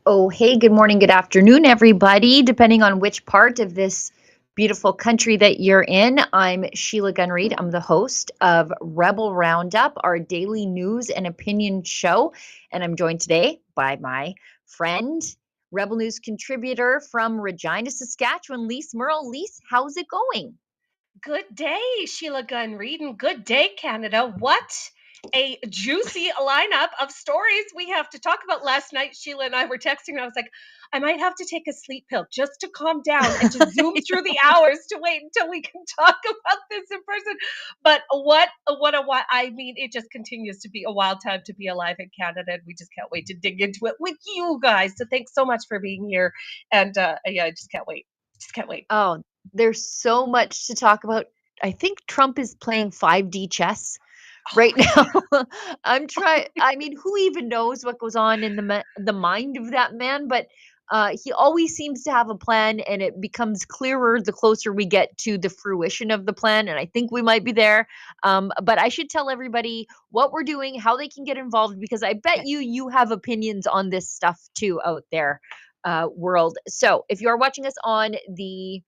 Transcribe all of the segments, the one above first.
Oh, hey, good morning, good afternoon, everybody, depending on which part of this beautiful country that you're in. I'm Sheila Gunn-Reid. I'm the host of Rebel Roundup, our daily news and opinion show. And I'm joined today by my friend, Rebel News contributor from Regina, Saskatchewan, Lise Merle. Lise, how's it going? Good day, Sheila Gunn-Reid, and good day, Canada. What a juicy lineup of stories we have to talk about. Last night, Sheila and I were texting, and I was like, I might have to take a sleep pill just to calm down and to zoom through the hours to wait until we can talk about this in person. But I mean, it just continues to be a wild time to be alive in Canada, and we just can't wait to dig into it with you guys. So thanks so much for being here, and yeah, I just can't wait. Just can't wait. Oh, there's so much to talk about. I think Trump is playing 5D chess right now. I mean, who even knows what goes on in the mind of that man? But he always seems to have a plan, and it becomes clearer the closer we get to the fruition of the plan. And I think we might be there. But I should tell everybody what we're doing, how they can get involved, because I bet you have opinions on this stuff too out there, world. So if you are watching us on the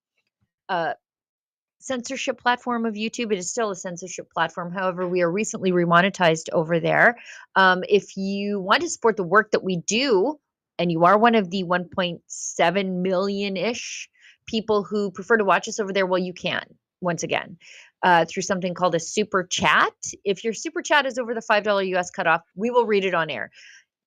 censorship platform of YouTube. It is still a censorship platform. However, we are recently remonetized over there. If you want to support the work that we do, and you are one of the 1.7 million-ish people who prefer to watch us over there, well, you can, once again, through something called a super chat. If your super chat is over the $5 US cutoff, we will read it on air.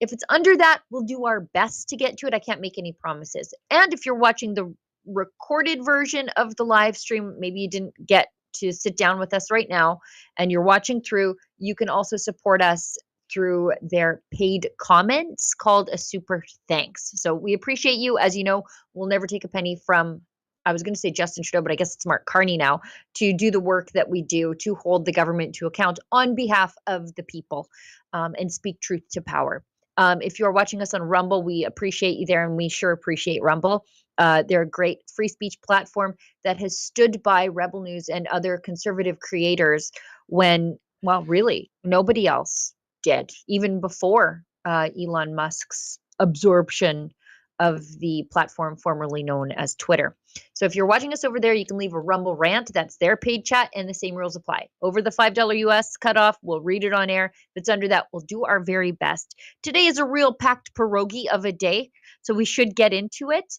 If it's under that, we'll do our best to get to it. I can't make any promises. And if you're watching the recorded version of the live stream, maybe you didn't get to sit down with us right now and you're watching through, you can also support us through their paid comments called a super thanks. So we appreciate you. As you know, we'll never take a penny from, I was going to say Justin Trudeau, but I guess it's Mark Carney now, to do the work that we do to hold the government to account on behalf of the people, and speak truth to power. If you're watching us on Rumble, we appreciate you there, and we sure appreciate Rumble. They're a great free speech platform that has stood by Rebel News and other conservative creators when, well, really, nobody else did, even before Elon Musk's absorption of the platform formerly known as Twitter. So if you're watching us over there, you can leave a Rumble rant. That's their paid chat, and the same rules apply. Over the $5 US cutoff, we'll read it on air. If it's under that, we'll do our very best. Today is a real packed pierogi of a day, so we should get into it.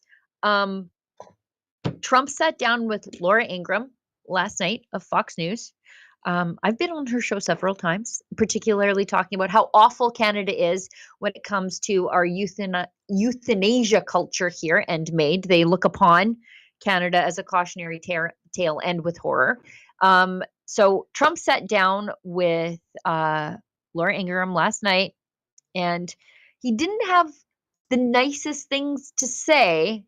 Trump sat down with Laura Ingraham last night of Fox News. I've been on her show several times, particularly talking about how awful Canada is when it comes to our euthanasia culture here and made. They look upon Canada as a cautionary tale and with horror. So Trump sat down with Laura Ingraham last night, and he didn't have the nicest things to say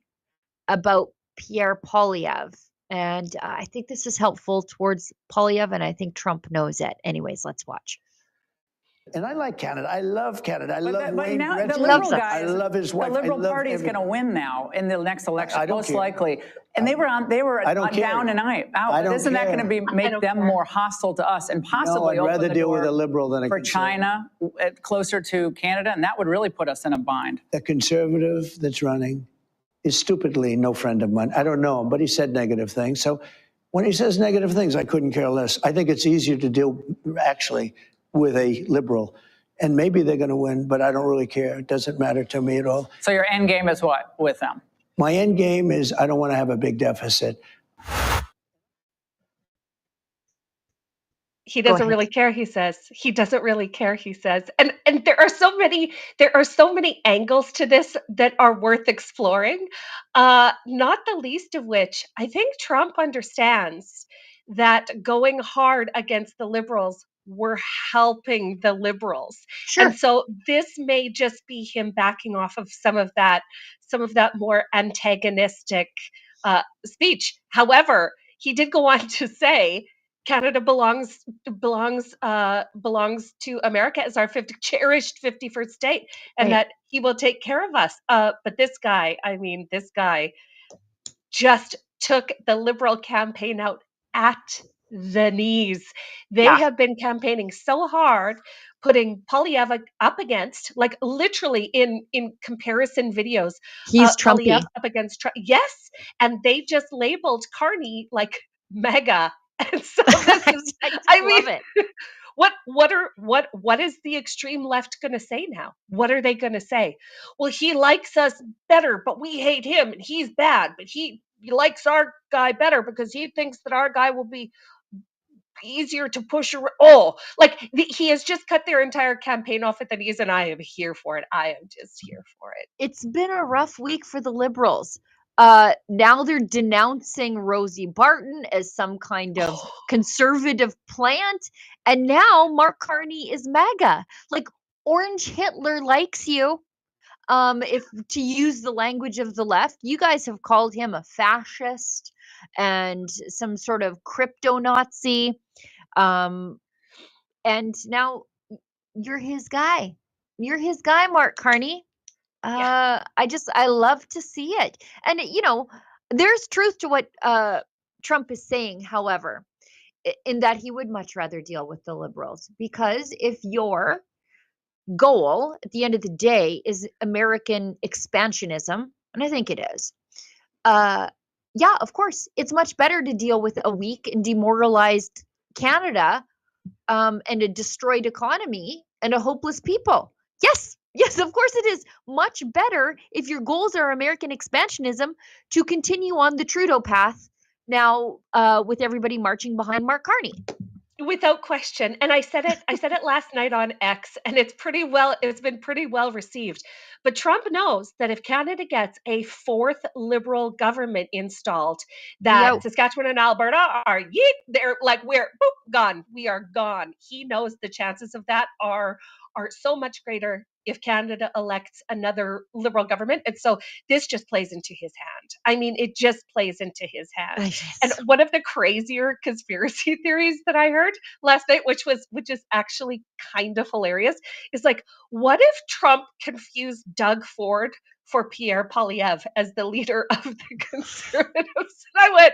about Pierre Poilievre. And I think this is helpful towards Poilievre, and I think Trump knows it. Anyways, let's watch. And I like Canada. I love Canada. I love but Wayne now Gretzky. the Liberal guys, I love his wife. The Liberal Party is going to win now in the next election, most likely. And they were down and out. Isn't that going to make them more hostile to us and possibly I'd rather open the deal door with a Liberal than a for conservative. China closer to Canada, and that would really put us in a bind. The conservative that's running is stupidly no friend of mine. I don't know him, but he said negative things. So when he says negative things, I couldn't care less. I think it's easier to deal actually with a Liberal. And maybe they're going to win, but I don't really care. It doesn't matter to me at all. So your end game is what with them? My end game is I don't want to have a big deficit. He Go doesn't ahead. really care, he says. He doesn't really care, he says. And there are so many angles to this that are worth exploring. Not the least of which, I think Trump understands that going hard against the liberals, we're helping the liberals. And Sure. so this may just be him backing off of some of that more antagonistic speech. However, he did go on to say Canada belongs to America as our cherished 51st state, and Right. that he will take care of us. But this guy, I mean, this guy just took the Liberal campaign out at the knees. They Yeah. have been campaigning so hard, putting Poilievre up against, like literally in comparison videos, He's Poilievre Trumpy. up against Trump. Yes, and they just labeled Carney like mega. And so this I is, just I love mean, it. what is the extreme left going to say now? What are they going to say? Well, he likes us better, but we hate him, and he's bad, but he likes our guy better because he thinks that our guy will be easier to push around. Oh, like he has just cut their entire campaign off at the knees, and I am here for it. I am just here for it. It's been a rough week for the Liberals. Now they're denouncing Rosie Barton as some kind of conservative plant, and now Mark Carney is MAGA. Like, Orange Hitler likes you. If to use the language of the left, you guys have called him a fascist and some sort of crypto Nazi. Um, and now you're his guy. You're his guy, Mark Carney. Yeah. I love to see it. And there's truth to what Trump is saying, however, in that he would much rather deal with the liberals, because if your goal at the end of the day is American expansionism, and I think it is, yeah, of course, it's much better to deal with a weak and demoralized Canada, and a destroyed economy and a hopeless people. Yes, yes, of course it is much better, if your goals are American expansionism, to continue on the Trudeau path now, with everybody marching behind Mark Carney. Without question. And I said it last night on X, and it's been pretty well received. But Trump knows that if Canada gets a fourth liberal government installed, We that out. Saskatchewan and Alberta are they're like, we're gone. We are gone. He knows the chances of that are so much greater if Canada elects another liberal government. And so this just plays into his hand. I mean, it just plays into his hand. And Yes. one of the crazier conspiracy theories that I heard last night, which is actually kind of hilarious, is like, what if Trump confused Doug Ford for Pierre Poilievre as the leader of the Conservatives? And I went,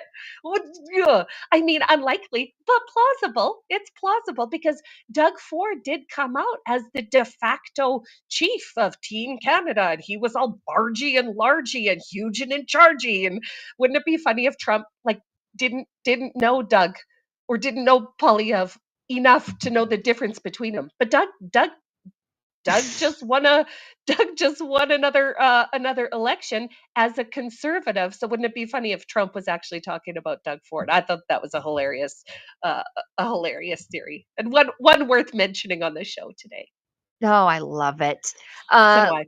yeah. I mean, unlikely, but plausible. It's plausible because Doug Ford did come out as the de facto chief of Team Canada, and he was all bargy and largy and huge and in chargey. And wouldn't it be funny if Trump like didn't know Doug or didn't know Poilievre enough to know the difference between them? But Doug just won a Doug just won another election as a conservative. So wouldn't it be funny if Trump was actually talking about Doug Ford? I thought that was uh, a hilarious theory, and one worth mentioning on the show today. Oh, I love it. So Uh, do I.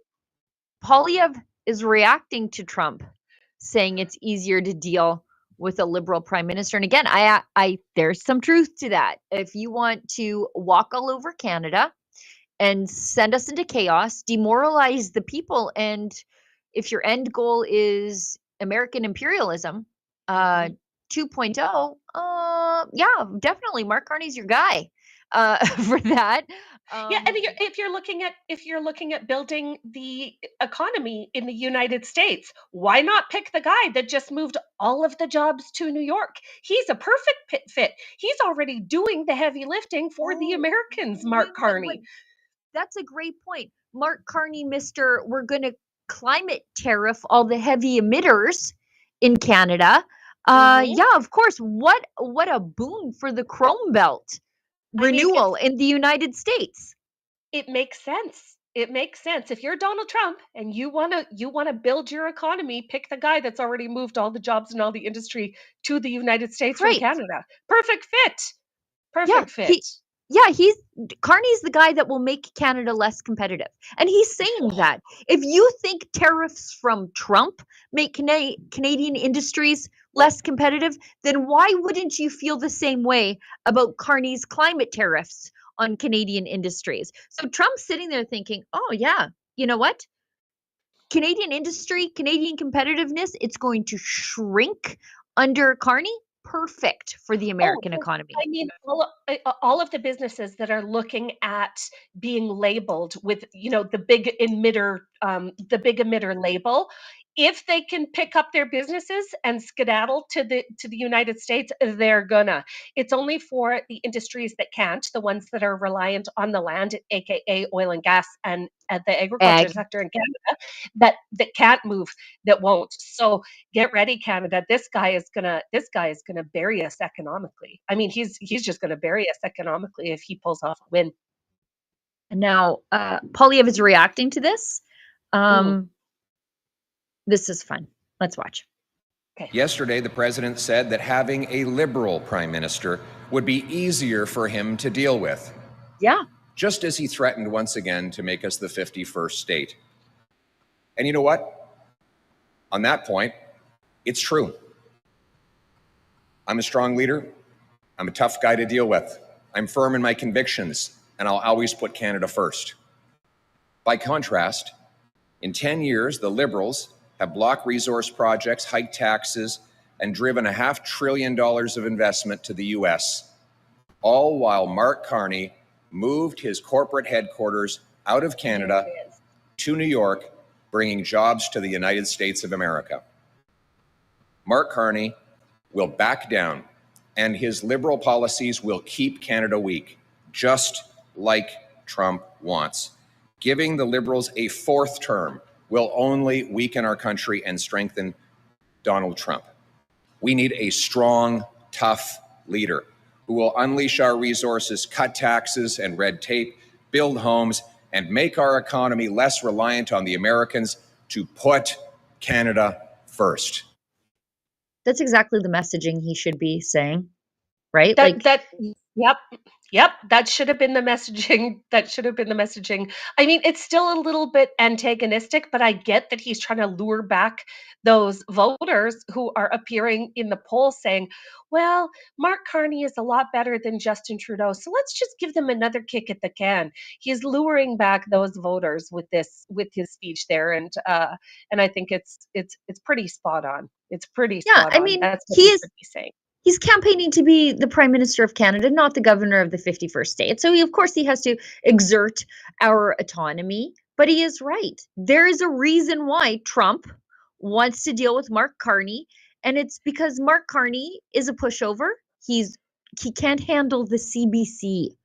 Poilievre is reacting to Trump, saying it's easier to deal with a liberal prime minister. And again, there's some truth to that. If you want to walk all over Canada and send us into chaos, demoralize the people, and if your end goal is American imperialism, Mhm. 2.0, yeah, definitely Mark Carney's your guy, for that. Yeah, and Um, if you're looking at building the economy in the United States, why not pick the guy that just moved all of the jobs to New York? He's a perfect fit. He's already doing the heavy lifting for the oh, Americans, wait, Mark wait. Carney. That's a great point. Mark Carney, Mr. We're going to climate tariff all the heavy emitters in Canada. Hmm. Yeah, of course. What a boon for the Chrome Belt I mean, renewal in the United States. it makes sense. It makes sense. If you're Donald Trump and you wanna build your economy, pick the guy that's already moved all the jobs and all the industry to the United States from Right. Canada. Perfect fit. Perfect fit. Carney's the guy that will make Canada less competitive. And he's saying that if you think tariffs from Trump make Canadian industries less competitive, then why wouldn't you feel the same way about Carney's climate tariffs on Canadian industries? So Trump's sitting there thinking, oh yeah, you know what? Canadian industry, Canadian competitiveness, it's going to shrink under Carney. Perfect for the American economy. I mean, all of the businesses that are looking at being labeled with, the big emitter label, if they can pick up their businesses and skedaddle to the United States, they're gonna. It's only for the industries that can't, the ones that are reliant on the land, aka oil and gas and the agriculture sector in Canada, that can't move, that won't. So get ready, Canada. This guy is gonna bury us economically. I mean, he's just gonna bury us economically if he pulls off a win. Now, Poilievre is reacting to this. This is fun. Let's watch. Okay. Yesterday, the president said that having a liberal prime minister would be easier for him to deal with. Yeah. Just as he threatened once again to make us the 51st state. And you know what? On that point, it's true. I'm a strong leader. I'm a tough guy to deal with. I'm firm in my convictions, and I'll always put Canada first. By contrast, in 10 years, the Liberals have blocked resource projects, hiked taxes, and driven $500 billion of investment to the US, all while Mark Carney moved his corporate headquarters out of Canada to New York, bringing jobs to the United States of America. Mark Carney will back down, and his liberal policies will keep Canada weak, just like Trump wants. Giving the Liberals a fourth term will only weaken our country and strengthen Donald Trump. We need a strong, tough leader who will unleash our resources, cut taxes and red tape, build homes, and make our economy less reliant on the Americans to put Canada first. That's exactly the messaging he should be saying, right? Yep, that should have been the messaging. I mean, it's still a little bit antagonistic, but I get that he's trying to lure back those voters who are appearing in the polls saying, well, Mark Carney is a lot better than Justin Trudeau, so let's just give them another kick at the can. He's luring back those voters with his speech there, and I think it's pretty spot on. It's pretty spot on. I mean, that's what he should be saying. He's campaigning to be the Prime Minister of Canada, not the governor of the 51st state. So, of course, he has to exert our autonomy. But he is right. There is a reason why Trump wants to deal with Mark Carney. And it's because Mark Carney is a pushover. He can't handle the CBC.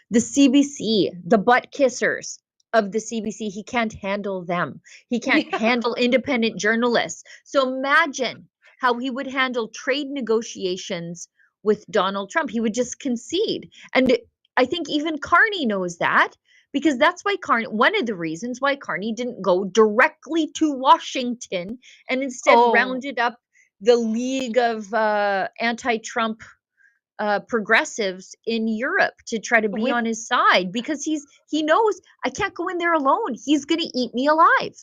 The CBC, the butt kissers of the CBC, he can't handle them. He can't handle independent journalists. So imagine how he would handle trade negotiations with Donald Trump. He would just concede. And I think even Carney knows that, because that's why one of the reasons why Carney didn't go directly to Washington and instead rounded up the League of anti-Trump progressives in Europe to try to be on his side, because he knows I can't go in there alone. He's going to eat me alive.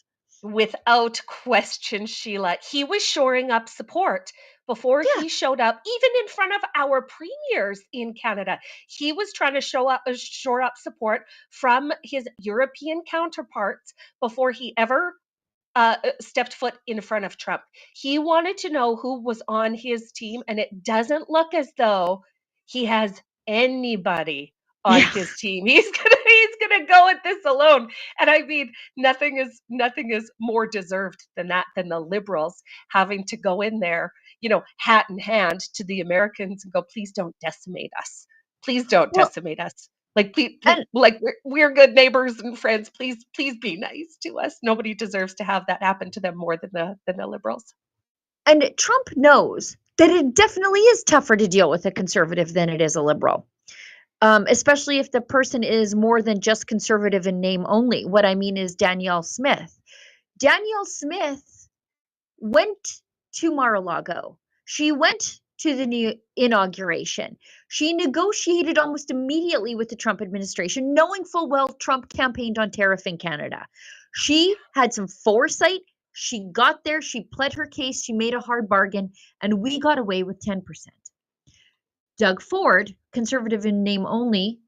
Without question, Sheila. He was shoring up support before he showed up, even in front of our premiers in Canada. He was trying to shore up support from his European counterparts before he ever stepped foot in front of Trump. He wanted to know who was on his team, and it doesn't look as though he has anybody on his team. He's gonna go at this alone. And I mean, nothing is more deserved than that, than the Liberals having to go in there, hat in hand to the Americans and go, please don't decimate us. Please don't decimate us. Like, please, like we're good neighbors and friends. Please be nice to us. Nobody deserves to have that happen to them more than the Liberals. And Trump knows that it definitely is tougher to deal with a conservative than it is a liberal. Especially if the person is more than just conservative in name only. What I mean is Danielle Smith. Danielle Smith went to Mar-a-Lago. She went to the inauguration. She negotiated almost immediately with the Trump administration, knowing full well Trump campaigned on tariffing Canada. She had some foresight. She got there, she pled her case, she made a hard bargain, and we got away with 10%. Doug Ford, conservative in name only,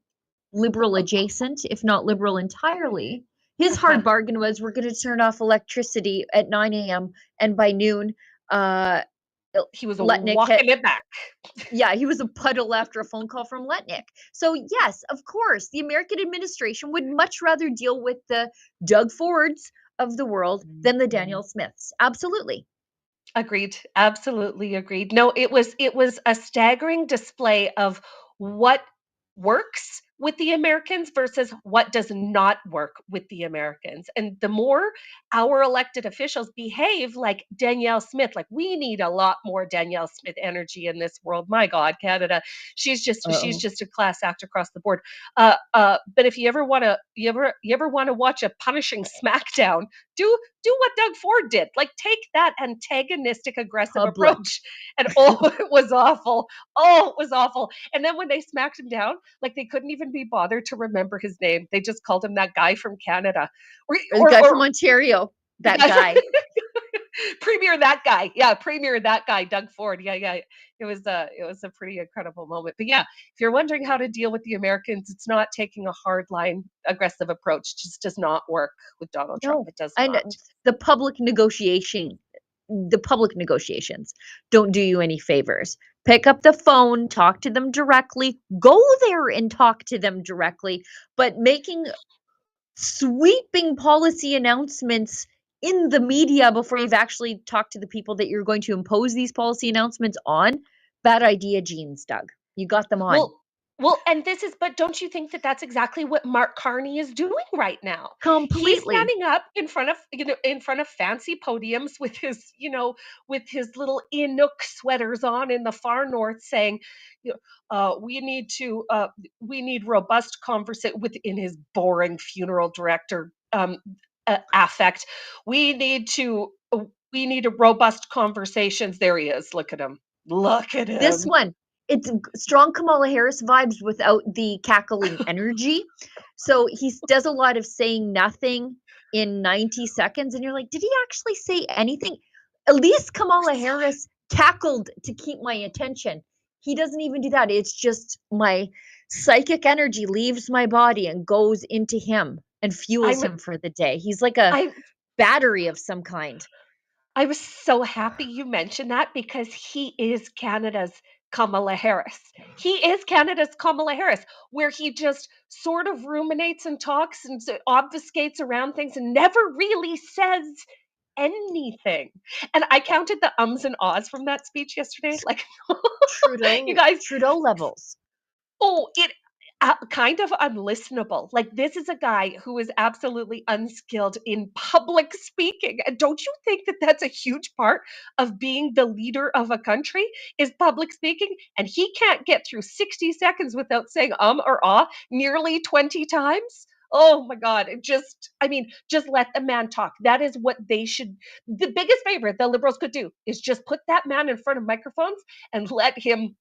liberal adjacent, if not liberal entirely, his hard bargain was we're going to turn off electricity at 9 a.m. and by noon, he was walking it back. Yeah, he was a puddle after a phone call from Letnick. So yes, of course, the American administration would much rather deal with the Doug Fords of the world than the Danielle Smiths. Absolutely. Agreed. Absolutely agreed. No, it was a staggering display of what works with the Americans versus what does not work with the Americans. And the more our elected officials behave like Danielle Smith, like we need a lot more Danielle Smith energy in this world. My God, Canada, she's just a class act across the board. But if you ever want to watch a punishing smackdown, do what Doug Ford did. Like take that antagonistic, aggressive approach. And it was awful. Oh, it was awful. And then when they smacked him down, like they couldn't even be bothered to remember his name. They just called him that guy from Canada. Or the guy from Ontario. That guy. Premier that guy. Yeah, Premier that guy, Doug Ford. Yeah. It was a pretty incredible moment. But yeah, if you're wondering how to deal with the Americans, it's not taking a hard line, aggressive approach. It just does not work with Donald Trump. It does not. And the public negotiations don't do you any favors. Pick up the phone, talk to them directly, go there and talk to them directly, but making sweeping policy announcements in the media before you've actually talked to the people that you're going to impose these policy announcements on, bad idea, Jeans, Doug. You got them on. Well, and but don't you think that that's exactly what Mark Carney is doing right now? Completely. He's standing up in front of fancy podiums with his little Inuk sweaters on in the far north, saying, we need robust conversation within his boring funeral director affect. We need a robust conversations. There he is. Look at him. This one. It's strong Kamala Harris vibes without the cackling energy. So he does a lot of saying nothing in 90 seconds. And you're like, did he actually say anything? At least Kamala Harris cackled to keep my attention. He doesn't even do that. It's just my psychic energy leaves my body and goes into him and fuels him for the day. He's like a battery of some kind. I was so happy you mentioned that because he is Canada's Kamala Harris. He is Canada's Kamala Harris, where he just sort of ruminates and talks and obfuscates around things and never really says anything. And I counted the ums and ahs from that speech yesterday. Like Trudeau, you guys, Trudeau levels. Oh, it kind of unlistenable. Like this is a guy who is absolutely unskilled in public speaking. And don't you think that that's a huge part of being the leader of a country is public speaking? And he can't get through 60 seconds without saying or ah nearly 20 times. Oh my God. Just let the man talk. That is what they should. The biggest favor the Liberals could do is just put that man in front of microphones and let him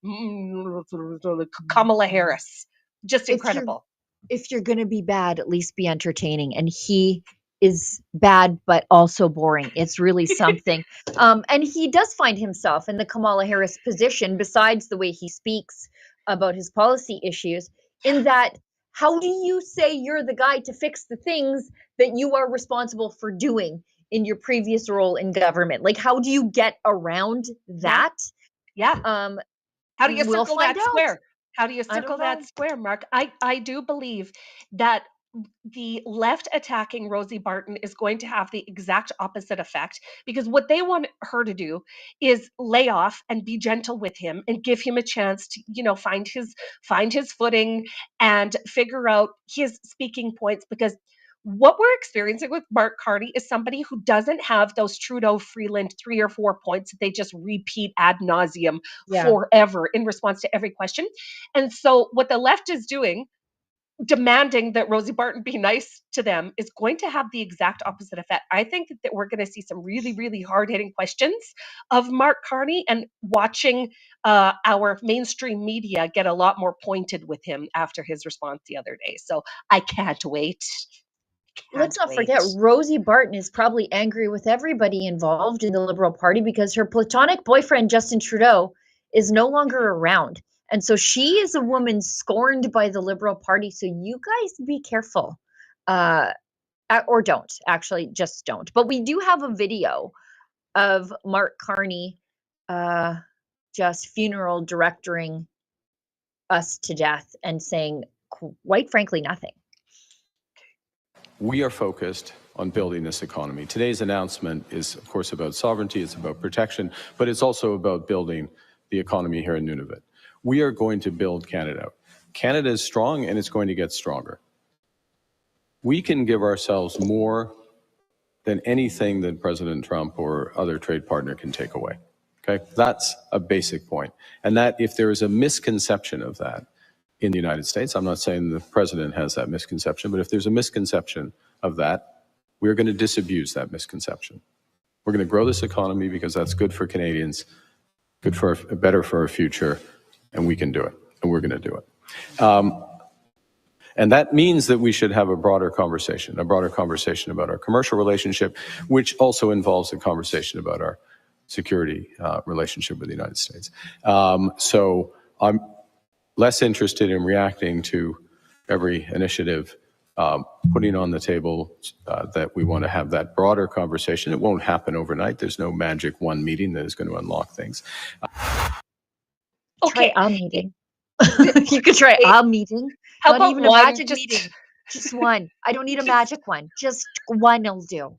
Kamala Harris. Just incredible. If you're going to be bad, at least be entertaining. And he is bad, but also boring. It's really something. And he does find himself in the Kamala Harris position, besides the way he speaks about his policy issues, in that how do you say you're the guy to fix the things that you are responsible for doing in your previous role in government? Like, how do you get around that? Yeah. How do you circle that square? How do you circle that square, Mark? I do believe that the left attacking Rosie Barton is going to have the exact opposite effect, because what they want her to do is lay off and be gentle with him and give him a chance to, find his footing and figure out his speaking points, because what we're experiencing with Mark Carney is somebody who doesn't have those Trudeau Freeland 3 or 4 points that they just repeat ad nauseum forever in response to every question. And so what the left is doing demanding that Rosie Barton be nice to them is going to have the exact opposite effect. I think that we're going to see some really, really hard-hitting questions of Mark Carney, and watching our mainstream media get a lot more pointed with him after his response the other day. So I can't wait. Let's not forget, Rosie Barton is probably angry with everybody involved in the Liberal Party because her platonic boyfriend, Justin Trudeau, is no longer around. And so she is a woman scorned by the Liberal Party. So you guys be careful. Or don't. Actually, just don't. But we do have a video of Mark Carney just funeral directoring us to death and saying, quite frankly, nothing. We are focused on building this economy. Today's announcement is, of course, about sovereignty, it's about protection, but it's also about building the economy here in Nunavut. We are going to build Canada. Canada is strong and it's going to get stronger. We can give ourselves more than anything that President Trump or other trade partner can take away. Okay, that's a basic point. And that if there is a misconception of that in the United States, I'm not saying the president has that misconception, but if there's a misconception of that, we're going to disabuse that misconception. We're going to grow this economy because that's good for Canadians, good for better for our future, and we can do it, and we're going to do it. And that means that we should have a broader conversation about our commercial relationship, which also involves a conversation about our security relationship with the United States. So I'm less interested in reacting to every initiative putting on the table that we want to have that broader conversation. It won't happen overnight. There's no magic one meeting that is going to unlock things. Okay, try a meeting. You could try a meeting. How Not about even one? a magic meeting. Just one. I don't need a magic one. Just one will do.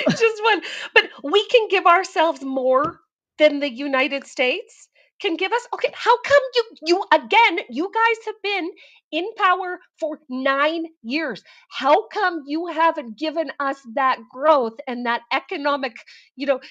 Just one. But we can give ourselves more than the United States can give us. Okay, how come you again, you guys have been in power for 9 years. How come you haven't given us that growth and that economic,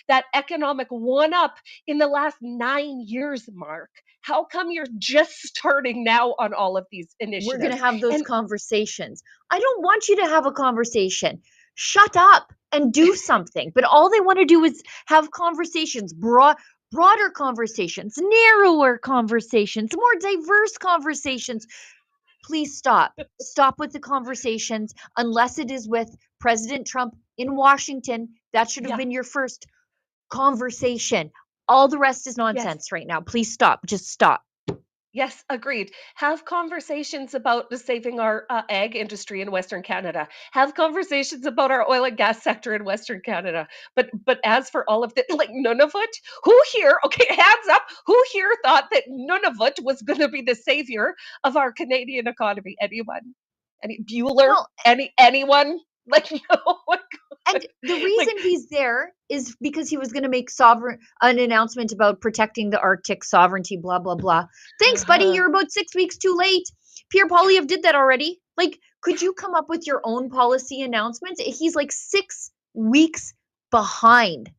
that economic one up in the last 9 years, Mark? How come you're just starting now on all of these initiatives? We're going to have those conversations. I don't want you to have a conversation. Shut up and do something. But all they want to do is have conversations, broader conversations, narrower conversations, more diverse conversations. Please stop. Stop with the conversations unless it is with President Trump in Washington. That should have been your first conversation. All the rest is nonsense right now. Please stop. Just stop. Yes, agreed. Have conversations about saving our egg industry in Western Canada. Have conversations about our oil and gas sector in Western Canada. But as for all of the, like Nunavut, who here, okay, hands up, who here thought that Nunavut was going to be the savior of our Canadian economy? Anyone? Any Bueller? Well, anyone? Like, no. And the reason he's there is because he was going to make an announcement about protecting the Arctic sovereignty, blah, blah, blah. Thanks, buddy. You're about 6 weeks too late. Pierre Poilievre did that already. Like, could you come up with your own policy announcements? He's like 6 weeks behind.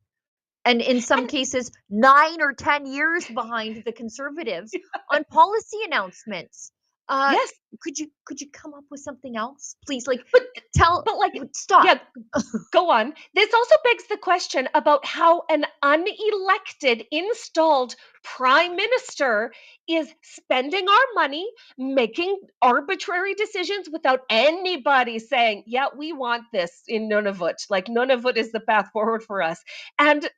And in some cases, 9 or 10 years behind the Conservatives on policy announcements. Yes. Could you come up with something else, please? Like, stop. Yeah, go on. This also begs the question about how an unelected, installed prime minister is spending our money, making arbitrary decisions without anybody saying, "Yeah, we want this in Nunavut. Like Nunavut is the path forward for us," and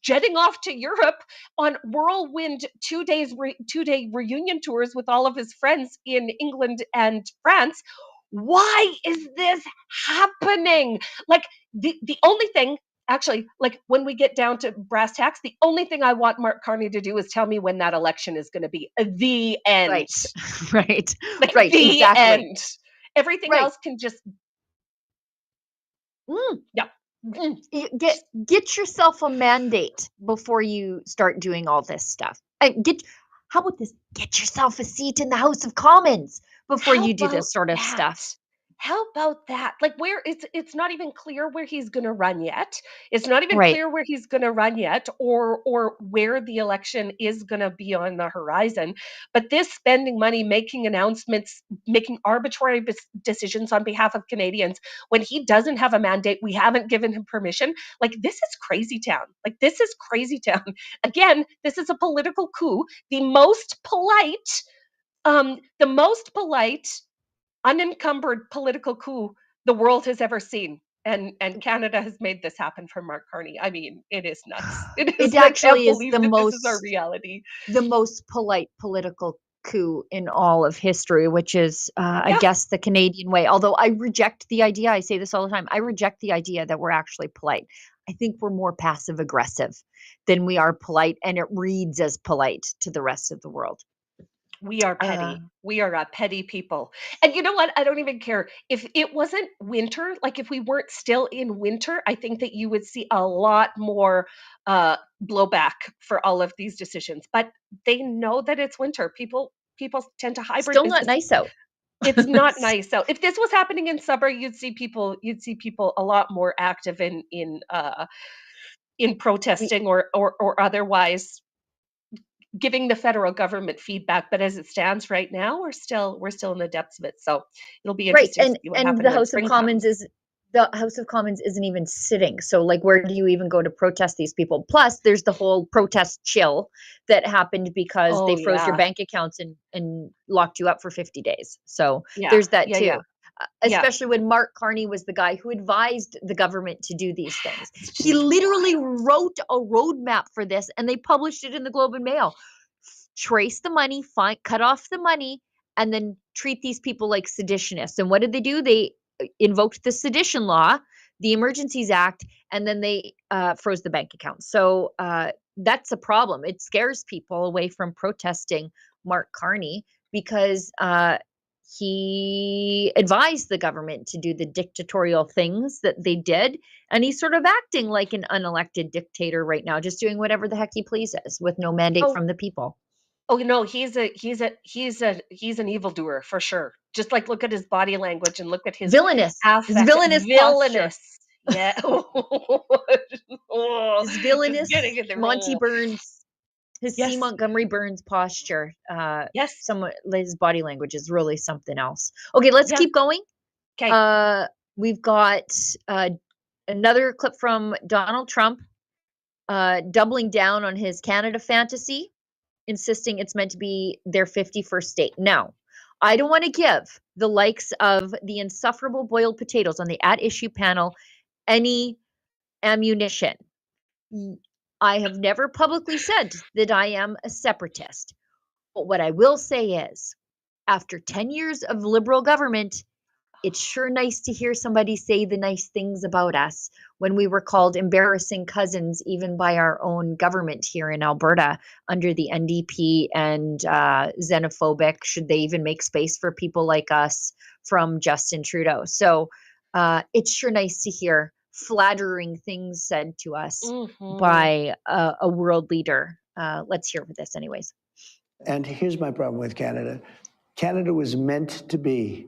jetting off to Europe on whirlwind 2-day reunion tours with all of his friends in England and France. Why is this happening? Like the only thing, actually, like when we get down to brass tacks, the only thing I want Mark Carney to do is tell me when that election is going to be. The end. Right. Like right. The exactly. end. Everything else can just. Yeah. Get yourself a mandate before you start doing all this stuff. How about this? Get yourself a seat in the House of Commons before you do this sort of stuff. How about that? Like where it's not even clear where he's going to run yet. It's not even Right. clear where he's going to run yet or where the election is going to be on the horizon. But this spending money, making announcements, making arbitrary decisions on behalf of Canadians when he doesn't have a mandate, we haven't given him permission. Like this is crazy town. Like this is crazy town. Again, this is a political coup. The most polite unencumbered political coup the world has ever seen. And Canada has made this happen for Mark Carney. I mean, it is nuts. It is. It I can't actually is believe that this is our reality. the most polite political coup in all of history, which is, I Yeah. guess, the Canadian way. Although I reject the idea, I say this all the time, I reject the idea that we're actually polite. I think we're more passive aggressive than we are polite, and it reads as polite to the rest of the world. We are petty. We are a petty people. And you know what? I don't even care. If it wasn't winter, like if we weren't still in winter, I think that you would see a lot more blowback for all of these decisions. But they know that it's winter. People tend to hibernate. Still not nice out. It's not nice. So if this was happening in summer, you'd see people a lot more active in protesting or otherwise giving the federal government feedback. But as it stands right now, we're still in the depths of it. So it'll be Right. interesting to see what And happens the when House of spring Commons comes. the House of Commons isn't even sitting. So like where do you even go to protest these people? Plus there's the whole protest chill that happened because Oh they froze your yeah. bank accounts and locked you up for 50 days. So Yeah. there's that Yeah. too. Yeah. Yeah. Especially when Mark Carney was the guy who advised the government to do these things. He literally wrote a roadmap for this and they published it in the Globe and Mail. Trace the money, cut off the money, and then treat these people like seditionists. And what did they do? They invoked the sedition law, the Emergencies Act, and then they froze the bank account. So that's a problem. It scares people away from protesting Mark Carney because he advised the government to do the dictatorial things that they did. And he's sort of acting like an unelected dictator right now, just doing whatever the heck he pleases with no mandate Oh, from the people. oh no, he's an evildoer for sure. Just like look at his body language and look at his Villainous. His affect. villainous posture. Villainous. Yeah. Oh, His just villainous getting in there. Monty Oh. Burns, his C. Yes. Montgomery Burns posture. Yes. His body language is really something else. Okay, let's Yeah. keep going. Okay. We've got another clip from Donald Trump doubling down on his Canada fantasy, insisting it's meant to be their 51st state. Now, I don't want to give the likes of the insufferable boiled potatoes on the At Issue panel any ammunition. I have never publicly said that I am a separatist. But what I will say is, after 10 years of liberal government, it's sure nice to hear somebody say the nice things about us when we were called embarrassing cousins, even by our own government here in Alberta under the NDP, and xenophobic, should they even make space for people like us, from Justin Trudeau. So it's sure nice to hear flattering things said to us by a world leader. Let's hear this anyways. And here's my problem with Canada. Canada was meant to be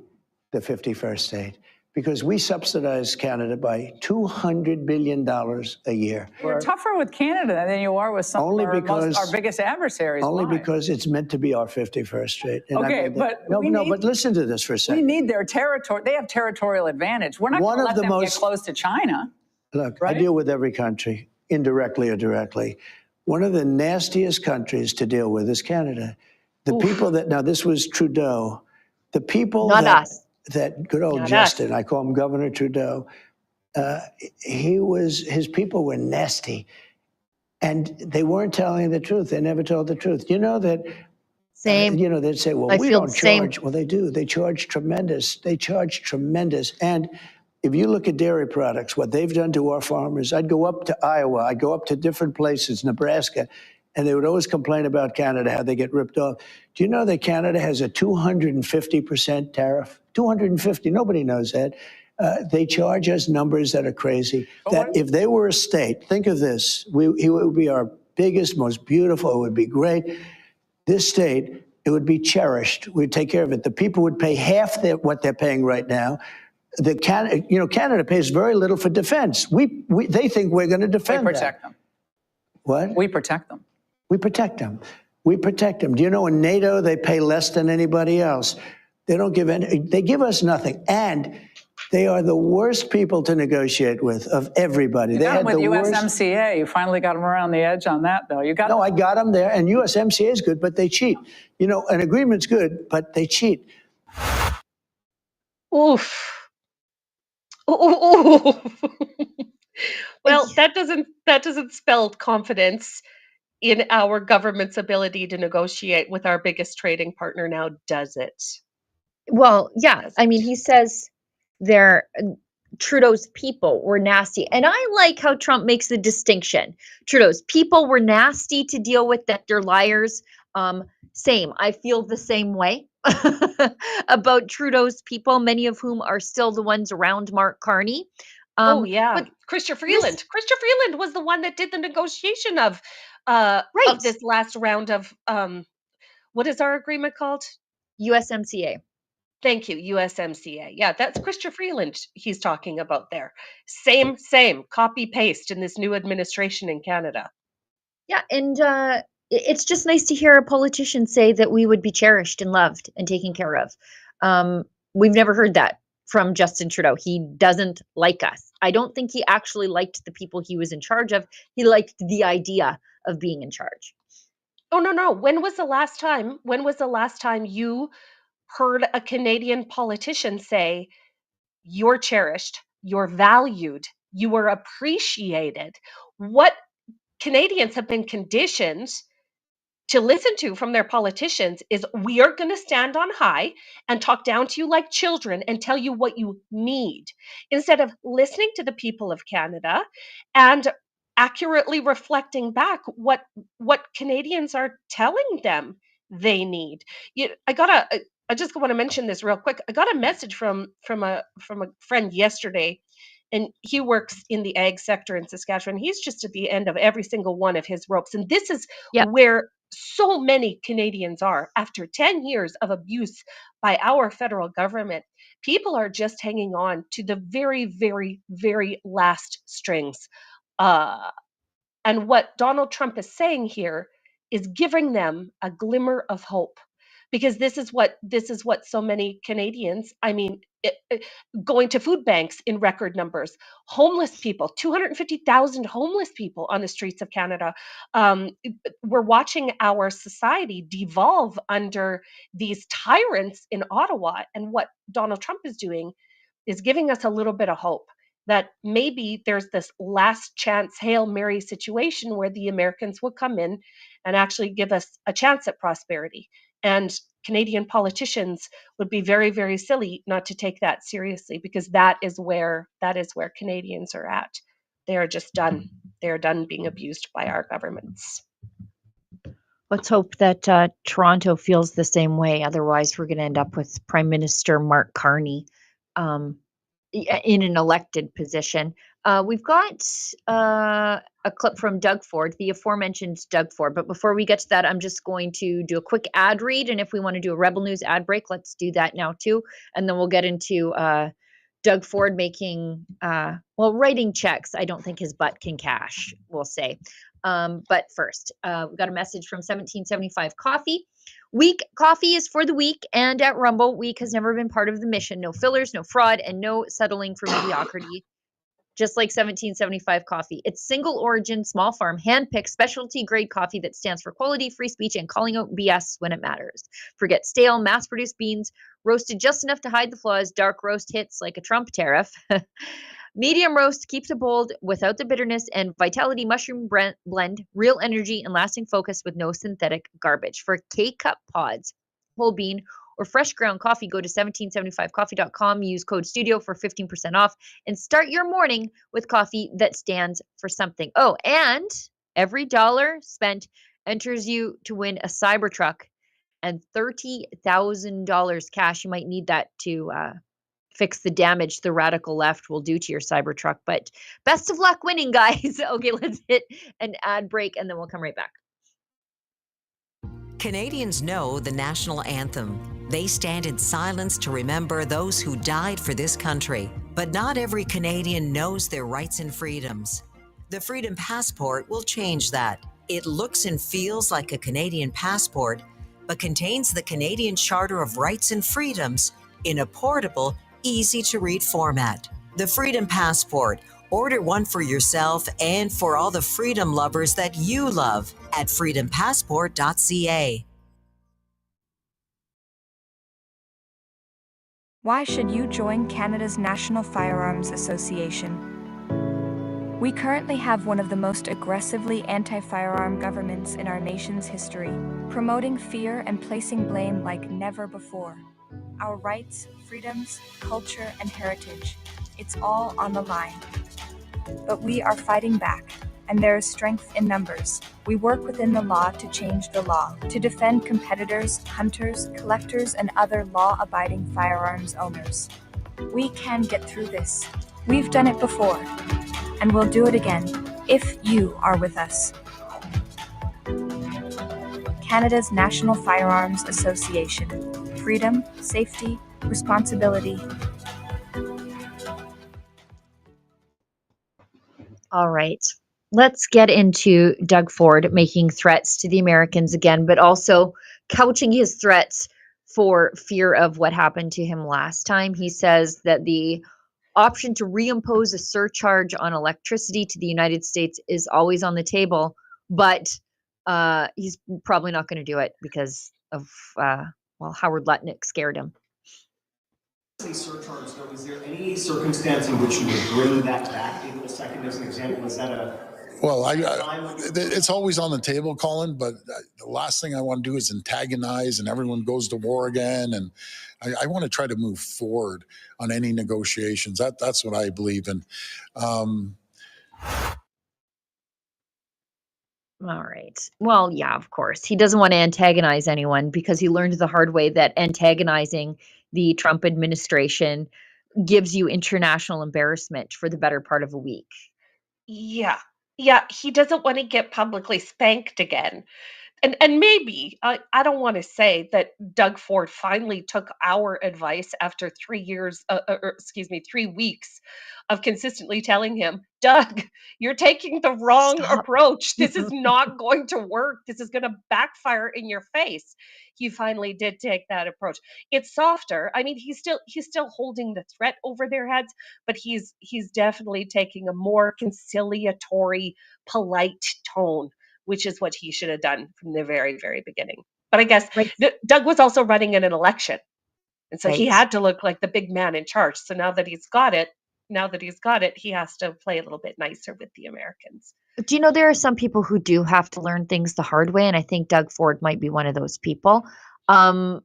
the 51st state because we subsidize Canada by $200 billion a year. You're tougher with Canada than you are with some of our biggest adversaries. Only because it's meant to be our 51st state. And okay, but but listen to this for a second. We need their territory. They have territorial advantage. We're not going to let them get close to China. Look, right? I deal with every country, indirectly or directly. One of the nastiest countries to deal with is Canada. The people that, now this was Trudeau, the people that good old Justin, I call him Governor Trudeau, his people were nasty. And they weren't telling the truth. They never told the truth. You know that, they'd say, well, we don't charge. Well, they do. They charge tremendous. They charge tremendous. And if you look at dairy products, what they've done to our farmers, I'd go up to Iowa, I'd go up to different places, Nebraska, and they would always complain about Canada, how they get ripped off. Do you know that Canada has a 250% tariff? 250, nobody knows that. They charge us numbers that are crazy. That if they were a state, think of this, it would be our biggest, most beautiful, it would be great. This state, it would be cherished. We'd take care of it. The people would pay half what they're paying right now. Canada pays very little for defense. They think we're going to defend We protect them. What? We protect them. We protect them. We protect them. Do you know in NATO they pay less than anybody else? They don't give any. They give us nothing, and they are the worst people to negotiate with of everybody. They had with the USMCA, you finally got them around the edge on that, though. You got no, I got them there, and USMCA is good, but they cheat. An agreement's good, but they cheat. Oof. Ooh. Well, that doesn't spell confidence in our government's ability to negotiate with our biggest trading partner now, does it? Well, yeah. I mean, he says Trudeau's people were nasty. And I like how Trump makes the distinction. Trudeau's people were nasty to deal with, that they're liars. Same. I feel the same way about Trudeau's people, many of whom are still the ones around Mark Carney. Oh yeah, but Chrystia Freeland. Chrystia Freeland was the one that did the negotiation of Right. this last round of what is our agreement called? USMCA. Thank you, USMCA. Yeah, that's Chrystia Freeland he's talking about there. Same, copy paste in this new administration in Canada. Yeah, and it's just nice to hear a politician say that we would be cherished and loved and taken care of. We've never heard that from Justin Trudeau. He doesn't like us. I don't think he actually liked the people he was in charge of. He liked the idea of being in charge. Oh no. When was the last time you heard a Canadian politician say you're cherished, you're valued, you are appreciated? What Canadians have been conditioned to listen to from their politicians is, we are going to stand on high and talk down to you like children and tell you what you need, instead of listening to the people of Canada and accurately reflecting back what Canadians are telling them they need. I just want to mention this real quick. I got a message from a friend yesterday, and he works in the ag sector in Saskatchewan. He's just at the end of every single one of his ropes. And this is where so many Canadians are after 10 years of abuse by our federal government. People are just hanging on to the very, very, very last strings. And what Donald Trump is saying here is giving them a glimmer of hope, because this is what so many Canadians, going to food banks in record numbers, homeless people, 250,000 homeless people on the streets of Canada. We're watching our society devolve under these tyrants in Ottawa, and what Donald Trump is doing is giving us a little bit of hope that maybe there's this last chance Hail Mary situation where the Americans will come in and actually give us a chance at prosperity. And Canadian politicians would be very, very silly not to take that seriously, because that is where Canadians are at. They are just done. They are done being abused by our governments. Let's hope that Toronto feels the same way. Otherwise, we're going to end up with Prime Minister Mark Carney in an elected position. We've got a clip from Doug Ford, the aforementioned Doug Ford. But before we get to that, I'm just going to do a quick ad read. And if we want to do a Rebel News ad break, let's do that now too. And then we'll get into Doug Ford making, writing checks. I don't think his butt can cash, we'll say. But first, we got a message from 1775 Coffee. Weak coffee is for the weak, and at Rumble, weak has never been part of the mission. No fillers, no fraud, and no settling for mediocrity. Just like 1775 Coffee. It's single origin, small farm, hand-picked, specialty grade coffee that stands for quality, free speech, and calling out BS when it matters. Forget stale, mass-produced beans, roasted just enough to hide the flaws. Dark roast hits like a Trump tariff. Medium roast keeps it bold without the bitterness, and Vitality Mushroom Blend, real energy and lasting focus with no synthetic garbage. For K-Cup pods, whole bean, or fresh ground coffee, go to 1775coffee.com, use code STUDIO for 15% off, and start your morning with coffee that stands for something. Oh, and every dollar spent enters you to win a Cybertruck and $30,000 cash. You might need that to fix the damage the radical left will do to your Cybertruck. But best of luck winning, guys. Okay, let's hit an ad break, and then we'll come right back. Canadians know the national anthem. They stand in silence to remember those who died for this country. But not every Canadian knows their rights and freedoms. The Freedom Passport will change that. It looks and feels like a Canadian passport, but contains the Canadian Charter of Rights and Freedoms in a portable, easy-to-read format. The Freedom Passport. Order one for yourself and for all the freedom lovers that you love at freedompassport.ca. Why should you join Canada's National Firearms Association? We currently have one of the most aggressively anti-firearm governments in our nation's history, promoting fear and placing blame like never before. Our rights, freedoms, culture, and heritage, it's all on the line. But we are fighting back, and there is strength in numbers. We work within the law to change the law, to defend competitors, hunters, collectors, and other law-abiding firearms owners. We can get through this. We've done it before, and we'll do it again, if you are with us. Canada's National Firearms Association. Freedom, safety, responsibility. All right. Let's get into Doug Ford making threats to the Americans again, but also couching his threats for fear of what happened to him last time. He says that the option to reimpose a surcharge on electricity to the United States is always on the table, but he's probably not going to do it because of, Howard Lutnick scared him. Surcharge, though, is there any circumstance in which you would bring that back? April 2nd as an example, is that a... Well, it's always on the table, Colin, but the last thing I want to do is antagonize and everyone goes to war again. And I want to try to move forward on any negotiations. That's what I believe in. All right. Well, yeah, of course. He doesn't want to antagonize anyone because he learned the hard way that antagonizing the Trump administration gives you international embarrassment for the better part of a week. Yeah. He doesn't want to get publicly spanked again. And maybe, I don't want to say that Doug Ford finally took our advice after 3 weeks of consistently telling him, Doug, you're taking the wrong approach. This is not going to work. This is going to backfire in your face. He finally did take that approach. It's softer. I mean, he's still holding the threat over their heads, but he's definitely taking a more conciliatory, polite tone, which is what he should have done from the very, very beginning. But I guess Doug was also running in an election. And so he had to look like the big man in charge. So now that he's got it, he has to play a little bit nicer with the Americans. Do you know there are some people who do have to learn things the hard way? And I think Doug Ford might be one of those people. I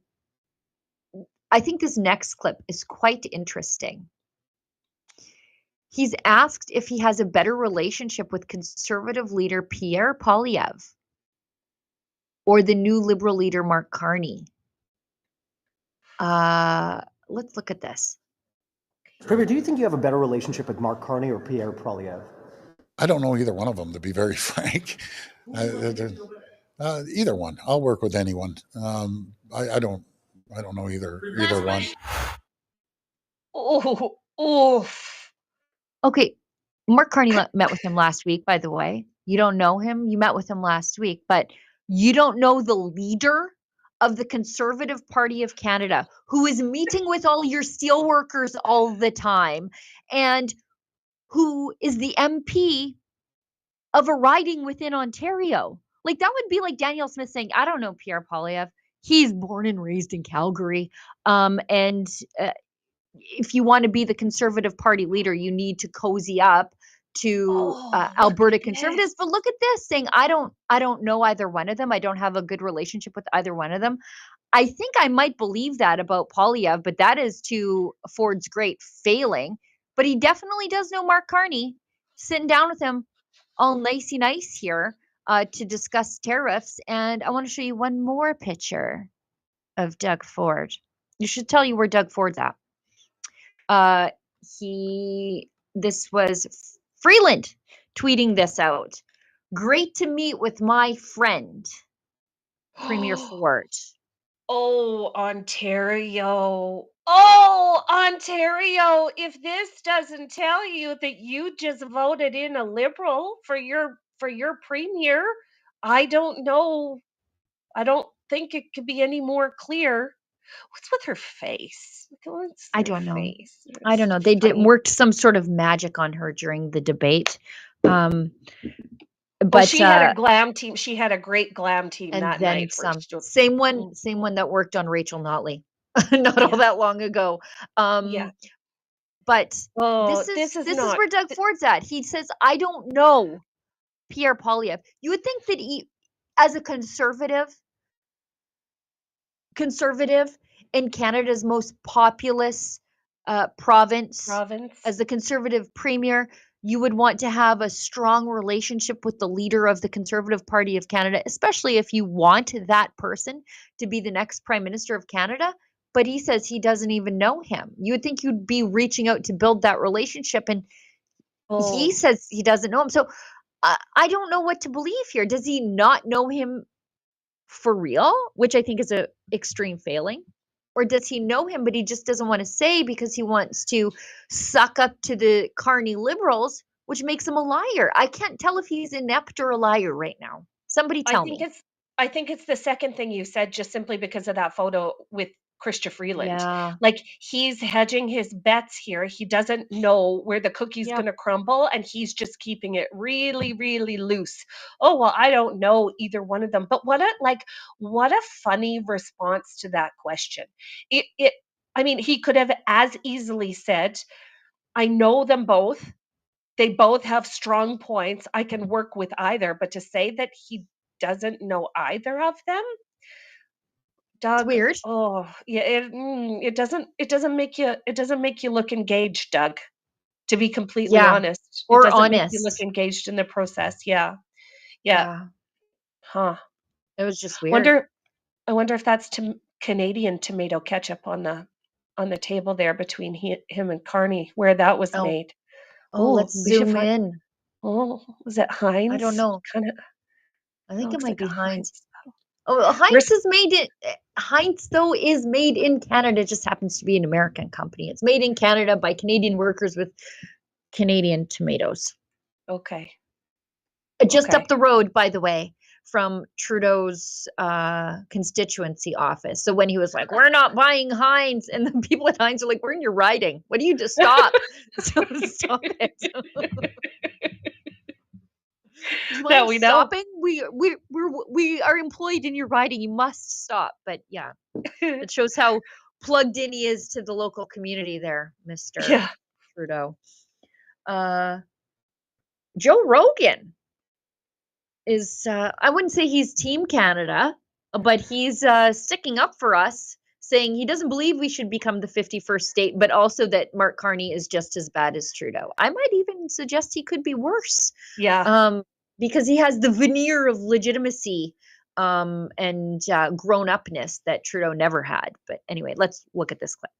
think this next clip is quite interesting. He's asked if he has a better relationship with conservative leader Pierre Poilievre or the new liberal leader Mark Carney. Let's look at this. Premier, do you think you have a better relationship with Mark Carney or Pierre Poilievre? I don't know either one of them, to be very frank. Either one. I'll work with anyone. I don't know either one. Okay, Mark Carney met with him last week, by the way. You don't know him. You met with him last week, but you don't know the leader of the Conservative Party of Canada, who is meeting with all your steelworkers all the time, and who is the MP of a riding within Ontario. Like, that would be like Danielle Smith saying, I don't know Pierre Poilievre. He's born and raised in Calgary. If you want to be the Conservative Party leader, you need to cozy up to Alberta Conservatives. But look at this, saying I don't know either one of them. I don't have a good relationship with either one of them. I think I might believe that about Poilievre, but that is to Ford's great failing. But he definitely does know Mark Carney, sitting down with him all nicey nice here to discuss tariffs. And I want to show you one more picture of Doug Ford. You should tell you where Doug Ford's at. This was Freeland tweeting this out. Great to meet with my friend, Premier Ford. Oh, Ontario. Oh, Ontario. If this doesn't tell you that you just voted in a liberal for your premier, I don't know. I don't think it could be any more clear. What's with her face? What's I her don't know. face? I It's don't know. They did funny. worked some sort of magic on her during the debate. Well, But she had a glam team. She had a great glam team and that then night for some. Same mm, one that worked on Rachel Notley not all yeah, that long ago. yeah. But Oh, this is this is this is not where Doug Ford's at. He says, "I don't know Pierre Poilievre." You would think that he, as a conservative in Canada's most populous province, province. as the conservative premier, you would want to have a strong relationship with the leader of the Conservative Party of Canada, especially if you want that person to be the next Prime Minister of Canada. But he says he doesn't even know him. You would think you'd be reaching out to build that relationship, and he Oh, says he doesn't know him. So I don't know what to believe here. Does he not know him for real, which I think is a extreme failing? Or does he know him, but he just doesn't want to say because he wants to suck up to the Carney Liberals, which makes him a liar? I can't tell if he's inept or a liar right now. Somebody I tell think me. it's I think it's the second thing you said just simply because of that photo with Chrystia Freeland. Yeah. Like he's hedging his bets here. He doesn't know where the cookie's Yep. going to crumble and he's just keeping it really really loose. Oh, well, I don't know either one of them. But what a funny response to that question. It I mean, he could have as easily said, I know them both. They both have strong points. I can work with either, but to say that he doesn't know either of them, It's Doug, weird. oh, yeah, it doesn't make you look engaged, Doug, to be completely Yeah. honest. It Or doesn't make you look honest. engaged in the process. Yeah. Yeah. Yeah. Huh. It was just weird. Wonder I wonder if that's Canadian tomato ketchup on the table there between him and Carney, where that was Oh, made. let's Oh, we should zoom find. in. Oh, was it I don't Heinz? know. Kind of. I That think it looks might like a be Heinz. Heinz. Oh, Where's Heinz though is made in Canada. It just happens to be an American company. It's made in Canada by Canadian workers with Canadian tomatoes. okay. Just up Okay. the road, by the way, from Trudeau's constituency office. So when he was like, "We're not buying Heinz," and the people at Heinz are like, "We're in your riding. What do you just stop? So stop it." Do you Now mind we know. stopping? We are employed in your riding. You must stop. But yeah, it shows how plugged in he is to the local community there, Mr. Yeah. Trudeau. Joe Rogan is, I wouldn't say he's Team Canada, but he's sticking up for us, saying he doesn't believe we should become the 51st state, but also that Mark Carney is just as bad as Trudeau. I might even suggest he could be worse, Yeah. because he has the veneer of legitimacy and grown-upness that Trudeau never had. But anyway, let's look at this clip.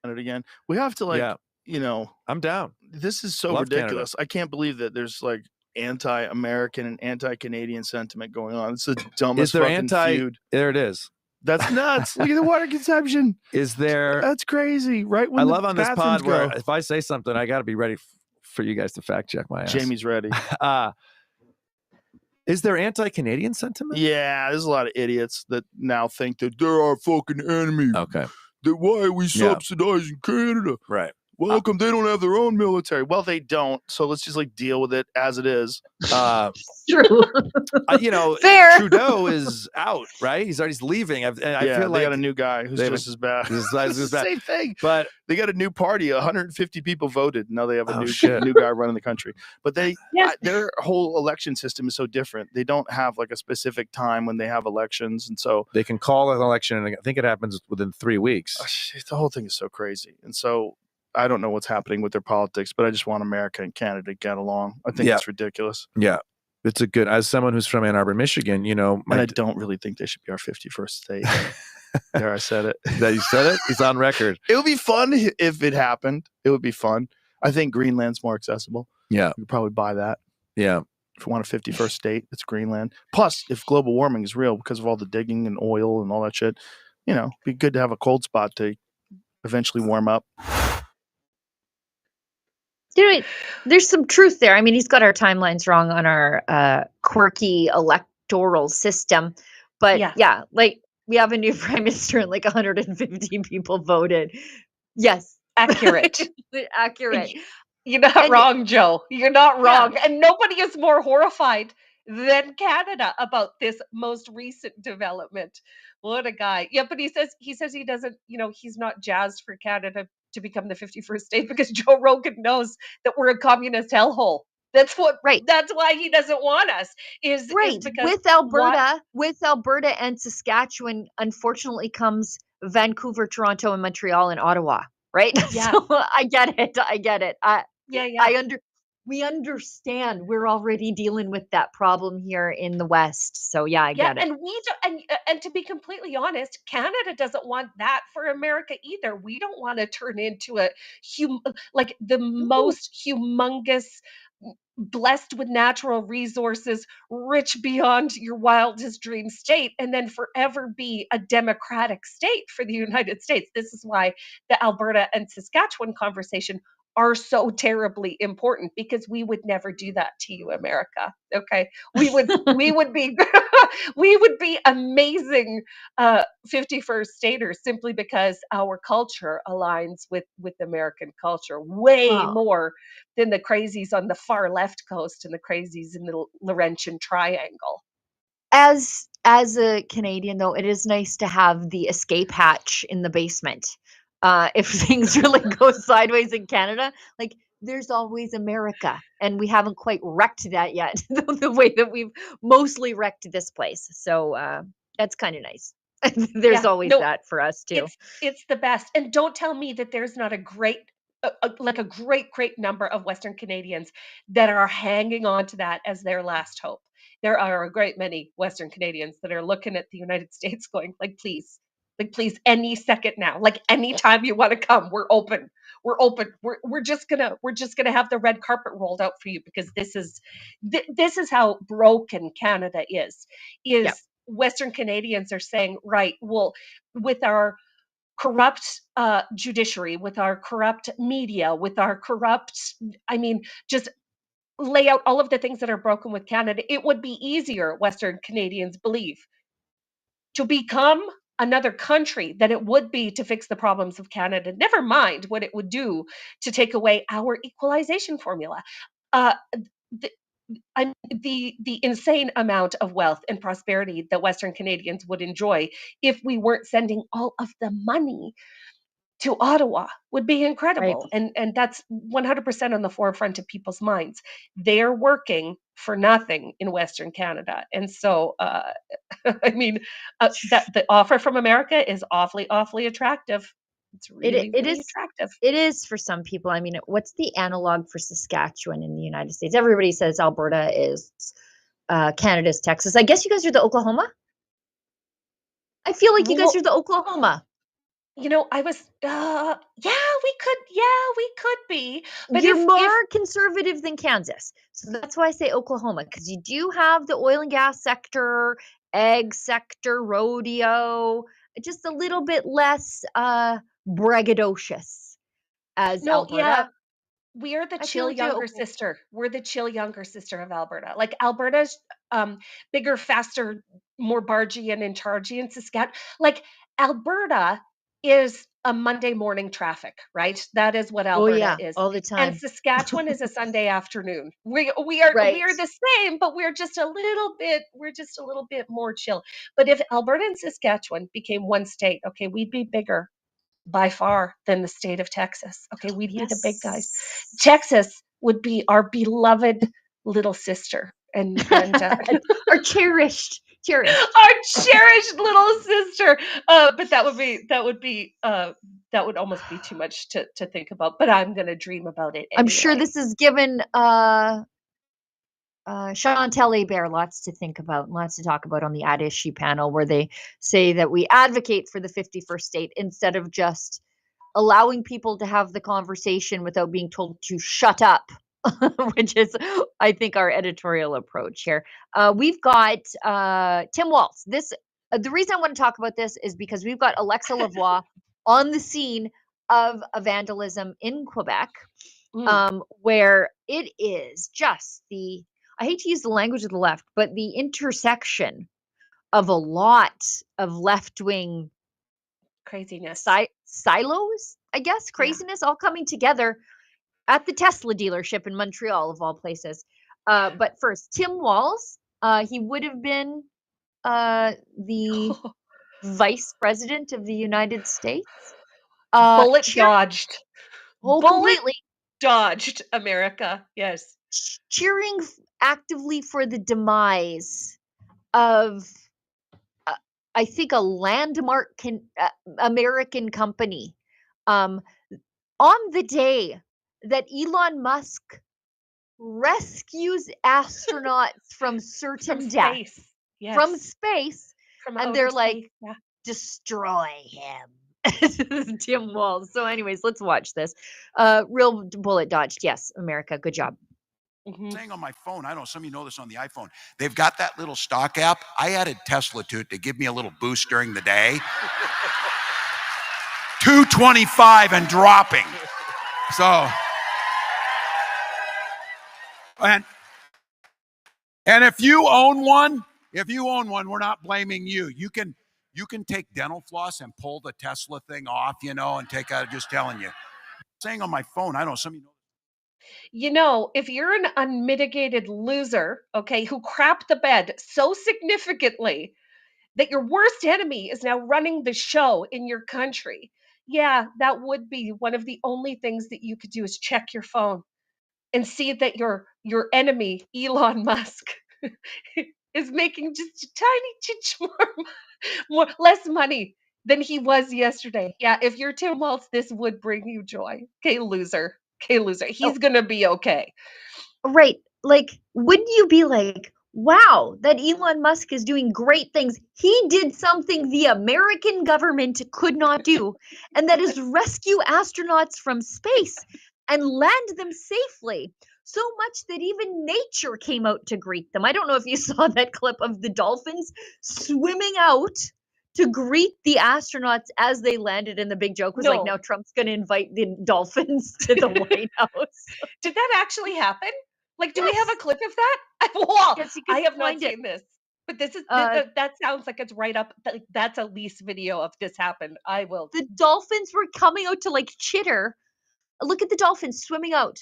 It again. We have to I'm down. This is so Love ridiculous. Canada. I can't believe that there's like anti-American and anti-Canadian sentiment going on. It's the dumbest Is there fucking feud. There it is. That's nuts. Look at the water consumption. Is there? That's crazy. Right when I the love on this bathrooms pod where go. if I say something, I got to be ready for you guys to fact check my ass. Jamie's ready. Is there anti-Canadian sentiment? Yeah, there's a lot of idiots that now think that they're our fucking enemy. Okay. That why are we subsidizing Canada? Right. Well, how come they don't have their own military? Well, they don't. So let's just like deal with it as it is. True. Fair. Trudeau is out, right? He's leaving. I feel like they got a new guy who's just as bad. It's the same thing. But they got a new party. 150 people voted. Now they have a new guy running the country. But their whole election system is so different. They don't have like a specific time when they have elections, and so they can call an election, and I think it happens within 3 weeks. The whole thing is so crazy, and so. I don't know what's happening with their politics, but I just want America and Canada to get along. I think it's ridiculous. Yeah. It's as someone who's from Ann Arbor, Michigan, and I don't really think they should be our 51st state. There, I said it. That you said it? It's on record. It would be fun if it happened. It would be fun. I think Greenland's more accessible. Yeah. You could probably buy that. Yeah. If you want a 51st state, it's Greenland. Plus, if global warming is real because of all the digging and oil and all that shit, it'd be good to have a cold spot to eventually warm up. There's some truth there. I mean, he's got our timelines wrong on our quirky electoral system. But yeah, like we have a new prime minister and like 150 people voted. Yes. Accurate. Accurate. You're not wrong, Joe. You're not wrong. Yeah. And nobody is more horrified than Canada about this most recent development. What a guy. Yeah, but he says he doesn't, he's not jazzed for Canada to become the 51st state because Joe Rogan knows that we're a communist hellhole. That's why he doesn't want us. Is because with Alberta and Saskatchewan, unfortunately comes Vancouver, Toronto, and Montreal and Ottawa. Right? Yeah. So I get it. Yeah. We understand we're already dealing with that problem here in the West. So yeah, I get it. And we do, and to be completely honest, Canada doesn't want that for America either. We don't want to turn into the most humongous, blessed with natural resources, rich beyond your wildest dream state, and then forever be a democratic state for the United States. This is why the Alberta and Saskatchewan conversation are so terribly important, because we would never do that to you, America. Okay, we would be we would be amazing 51st staters simply because our culture aligns with American culture way more than the crazies on the far left coast and the crazies in the Laurentian Triangle. As a Canadian, though, it is nice to have the escape hatch in the basement. If things really go sideways in Canada, like there's always America, and we haven't quite wrecked that yet, the way that we've mostly wrecked this place. So that's kind of nice. There's always that for us too. It's the best. And don't tell me that there's not a great number of Western Canadians that are hanging on to that as their last hope. There are a great many Western Canadians that are looking at the United States going, please, any second now, anytime you want to come, we're open. We're just gonna have the red carpet rolled out for you, because this is how broken Canada is. Western Canadians are saying, right, well, with our corrupt judiciary, with our corrupt media, with our corrupt, just lay out all of the things that are broken with Canada. It would be easier, Western Canadians believe, to become another country than it would be to fix the problems of Canada. Never mind what it would do to take away our equalization formula. The insane amount of wealth and prosperity that Western Canadians would enjoy if we weren't sending all of the money to Ottawa would be incredible. Right. And that's 100% on the forefront of people's minds. They're working for nothing in Western Canada. And so, that the offer from America is awfully, awfully attractive. It's really attractive. It is for some people. I mean, what's the analog for Saskatchewan in the United States? Everybody says Alberta is Canada's Texas. I guess you guys are the Oklahoma? I feel like you guys are the Oklahoma. I was, we could be. But you're more conservative than Kansas. So that's why I say Oklahoma, because you do have the oil and gas sector, egg sector, rodeo, just a little bit less braggadocious as Alberta. Yeah. We are the chill younger sister. We're the chill younger sister of Alberta. Like Alberta's bigger, faster, more bargy and in chargey in Saskatchewan. Like Alberta is a Monday morning traffic, right? That is what Alberta is all the time. And Saskatchewan is a Sunday afternoon. We are the same, but we're just a little bit more chill. But if Alberta and Saskatchewan became one state, okay, we'd be bigger by far than the state of Texas. Okay, we'd be the big guys. Texas would be our beloved little sister, and our cherished. Our cherished little sister. But that would almost be too much to think about. But I'm gonna dream about it anyway. I'm sure this has given Chantal Hébert lots to think about and lots to talk about on the At Issue panel, where they say that we advocate for the 51st state instead of just allowing people to have the conversation without being told to shut up which is, I think, our editorial approach here. We've got Tim Walz. The reason I want to talk about this is because we've got Alexa Lavoie on the scene of vandalism in Quebec, where it is just I hate to use the language of the left, but the intersection of a lot of left-wing craziness, silos, I guess, craziness, all coming together at the Tesla dealership in Montreal, of all places. But first, Tim Walz, he would have been the vice president of the United States. Bullet dodged. Completely dodged, America. Yes. Cheering actively for the demise of, I think, a landmark American company. On the day that Elon Musk rescues astronauts from certain death, from space, and they're like, destroy him. Tim Walz. So anyways, let's watch this. Real bullet dodged. Yes, America, good job. Saying on my phone, I don't know, some of you know this on the iPhone, they've got that little stock app. I added Tesla to it to give me a little boost during the day. 225 and dropping. So, and if you own one, we're not blaming you. You can take dental floss and pull the Tesla thing off, and take out, just telling you. Saying on my phone, I don't know, some of you know. If you're an unmitigated loser, okay, who crapped the bed so significantly that your worst enemy is now running the show in your country, yeah, that would be one of the only things that you could do is check your phone and see that your enemy, Elon Musk, is making just a tiny more less money than he was yesterday. Yeah, if you're Tim Walz, this would bring you joy. Okay, loser. He's gonna be okay. Right. Like, wouldn't you be like, wow, that Elon Musk is doing great things. He did something the American government could not do, and that is rescue astronauts from space and land them safely. So much that even nature came out to greet them. I don't know if you saw that clip of the dolphins swimming out to greet the astronauts as they landed, and the big joke was like, now Trump's going to invite the dolphins to the White House. Did that actually happen? Like, do we have a clip of that? Well, yes, I have not seen this, but this is that sounds like it's right up. That's a lease video of this happened. I will. The dolphins were coming out to like chitter. Look at the dolphins swimming out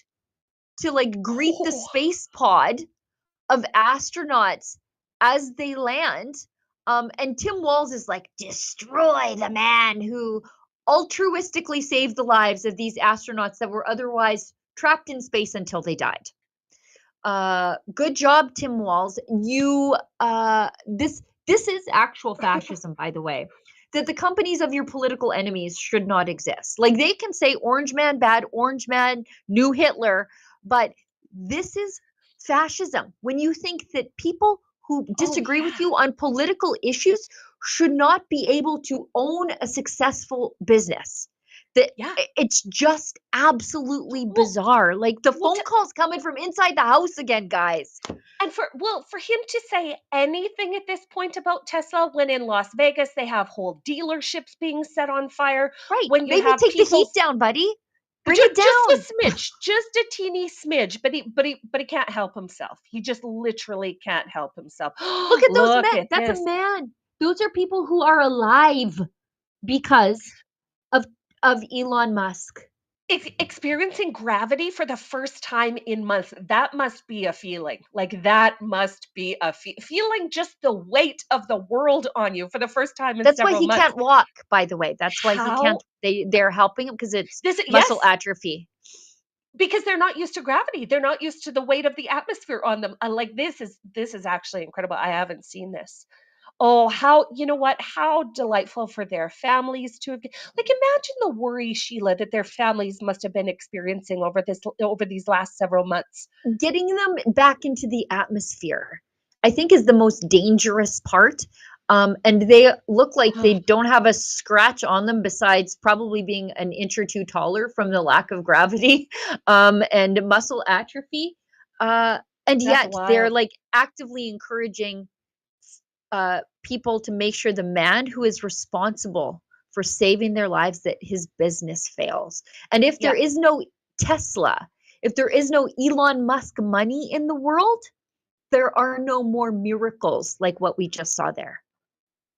to like greet the space pod of astronauts as they land. And Tim Walz is like, destroy the man who altruistically saved the lives of these astronauts that were otherwise trapped in space until they died. Good job, Tim Walz. You, this is actual fascism, by the way, that the companies of your political enemies should not exist. Like, they can say orange man bad, orange man, new Hitler, but this is fascism. When you think that people who disagree with you on political issues should not be able to own a successful business. It's just absolutely bizarre. Like, the phone calls coming from inside the house again, guys. And for him to say anything at this point about Tesla, when in Las Vegas they have whole dealerships being set on fire. Right. When you maybe have take the heat down, buddy. Bring it down. Just a smidge, just a teeny smidge. But he can't help himself. He just literally can't help himself. Look at those men. That's a man. Those are people who are alive because of Elon Musk. Experiencing gravity for the first time in months. That must be a feeling. Like, that must be a feeling, just the weight of the world on you for the first time in several months. That's why he can't walk, by the way. That's why he can't. They're helping him because it's muscle atrophy. Because they're not used to gravity. They're not used to the weight of the atmosphere on them. Like, this is actually incredible. I haven't seen this. Oh, how delightful for their families to have, like, imagine the worry, Sheila, that their families must have been experiencing over these last several months. Getting them back into the atmosphere, I think, is the most dangerous part. And they look like they don't have a scratch on them besides probably being an inch or two taller from the lack of gravity and muscle atrophy. And That's yet they're wild. like actively encouraging people to make sure the man who is responsible for saving their lives, that his business fails. And if there is no Tesla, if there is no Elon Musk money in the world, there are no more miracles like what we just saw there.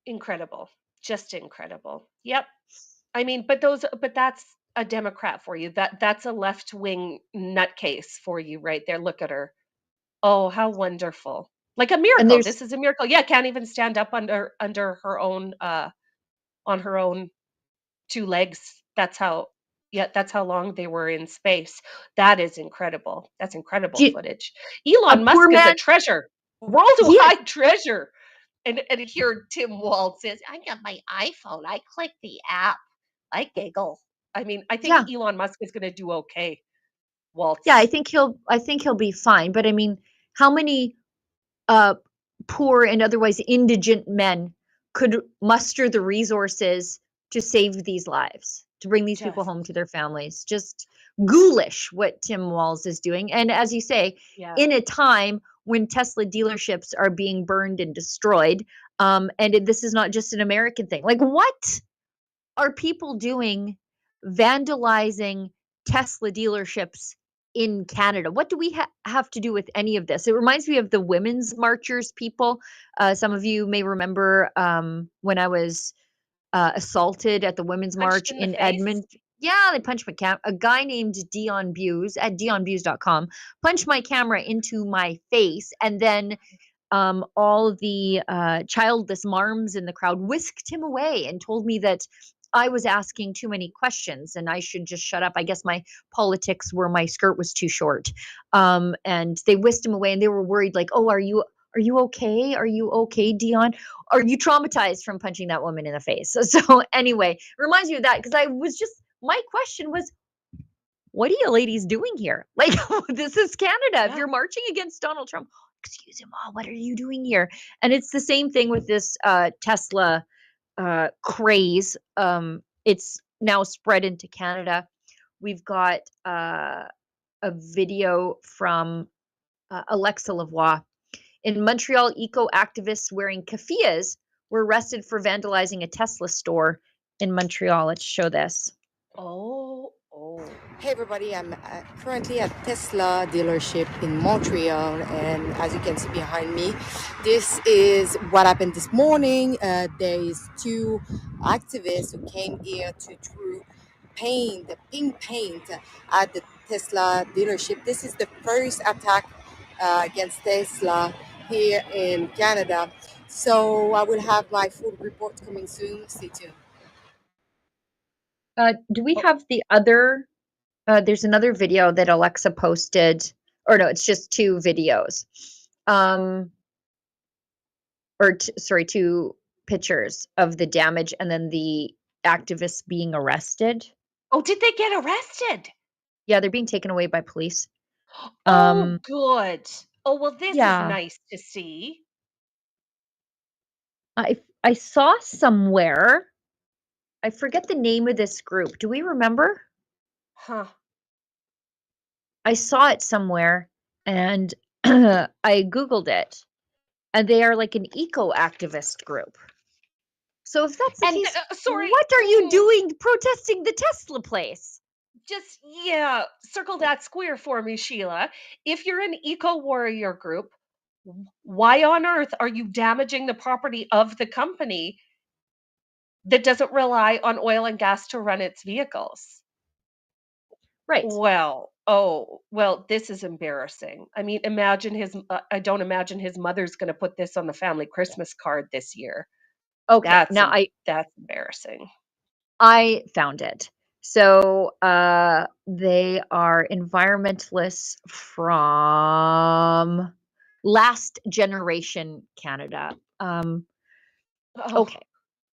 Incredible. Just incredible. Yep. I mean, but that's a Democrat for you. That's a left-wing nutcase for you right there. Look at her. Oh, how wonderful. Like a And miracle. there's This is a miracle. Yeah, can't even stand up under her own on her own two legs. That's how long they were in space. That is incredible. That's incredible footage. a Elon poor Musk is a man. treasure. He is. Worldwide treasure. And here Tim Walz says, I got my iPhone. I click the app. I giggle. I mean, I think Yeah. Elon Musk is gonna do okay, Waltz. Yeah, I think he'll be fine. But I mean, how many poor and otherwise indigent men could muster the resources to save these lives, to bring these people Just home to their families? Just ghoulish what Tim Walz is doing. And as you say, yeah. in a time when Tesla dealerships are being burned and destroyed, this is not just an American thing. Like, what are people doing vandalizing Tesla dealerships in Canada? What do we have to do with any of this? It reminds me of the women's marchers people. Some of you may remember when I was assaulted at the women's Punched march in the in face. Edmonton. Yeah, they punched my camera. A guy named Dion Buse at dionbuse.com punched my camera into my face, and then all the childless marms in the crowd whisked him away and told me that I was asking too many questions and I should just shut up. I guess my politics were my skirt was too short. And they whisked him away and they were worried, like, oh, are you okay? Are you okay, Dion? Are you traumatized from punching that woman in the face? So anyway, it reminds me of that because my question was, what are you ladies doing here? Like, this is Canada. Yeah. If you're marching against Donald Trump, excuse him, what are you doing here? And it's the same thing with this Tesla craze. It's now spread into Canada. We've got a video from Alexa Lavoie. In Montreal, eco-activists wearing keffiyehs were arrested for vandalizing a Tesla store in Montreal. Let's show this. Oh. Hey everybody, I'm currently at Tesla dealership in Montreal, and as you can see behind me, this is what happened this morning. There is two activists who came here to throw paint, the pink paint at the Tesla dealership. This is the first attack against Tesla here in Canada. So I will have my full report coming soon. Stay tuned. Do we have the other? There's another video that Alexa posted, or no, it's just two videos. Two pictures of the damage and then the activists being arrested. Oh, did they get arrested? Yeah, they're being taken away by police. Oh, good. Oh, well, this is Yeah. nice to see. I saw somewhere, I forget the name of this group. Do we remember? Huh. I saw it somewhere and I Googled it, and they are like an eco-activist group. So if that's the case, sorry, what are you doing protesting the Tesla place? Just, circle that square for me, Sheila. If you're an eco-warrior group, why on earth are you damaging the property of the company that doesn't rely on oil and gas to run its vehicles? Right. Well, this is embarrassing. I mean, I don't imagine his mother's going to put this on the family Christmas card this year. Okay, That's embarrassing. I found it. So they are environmentalists from Last Generation Canada. Okay.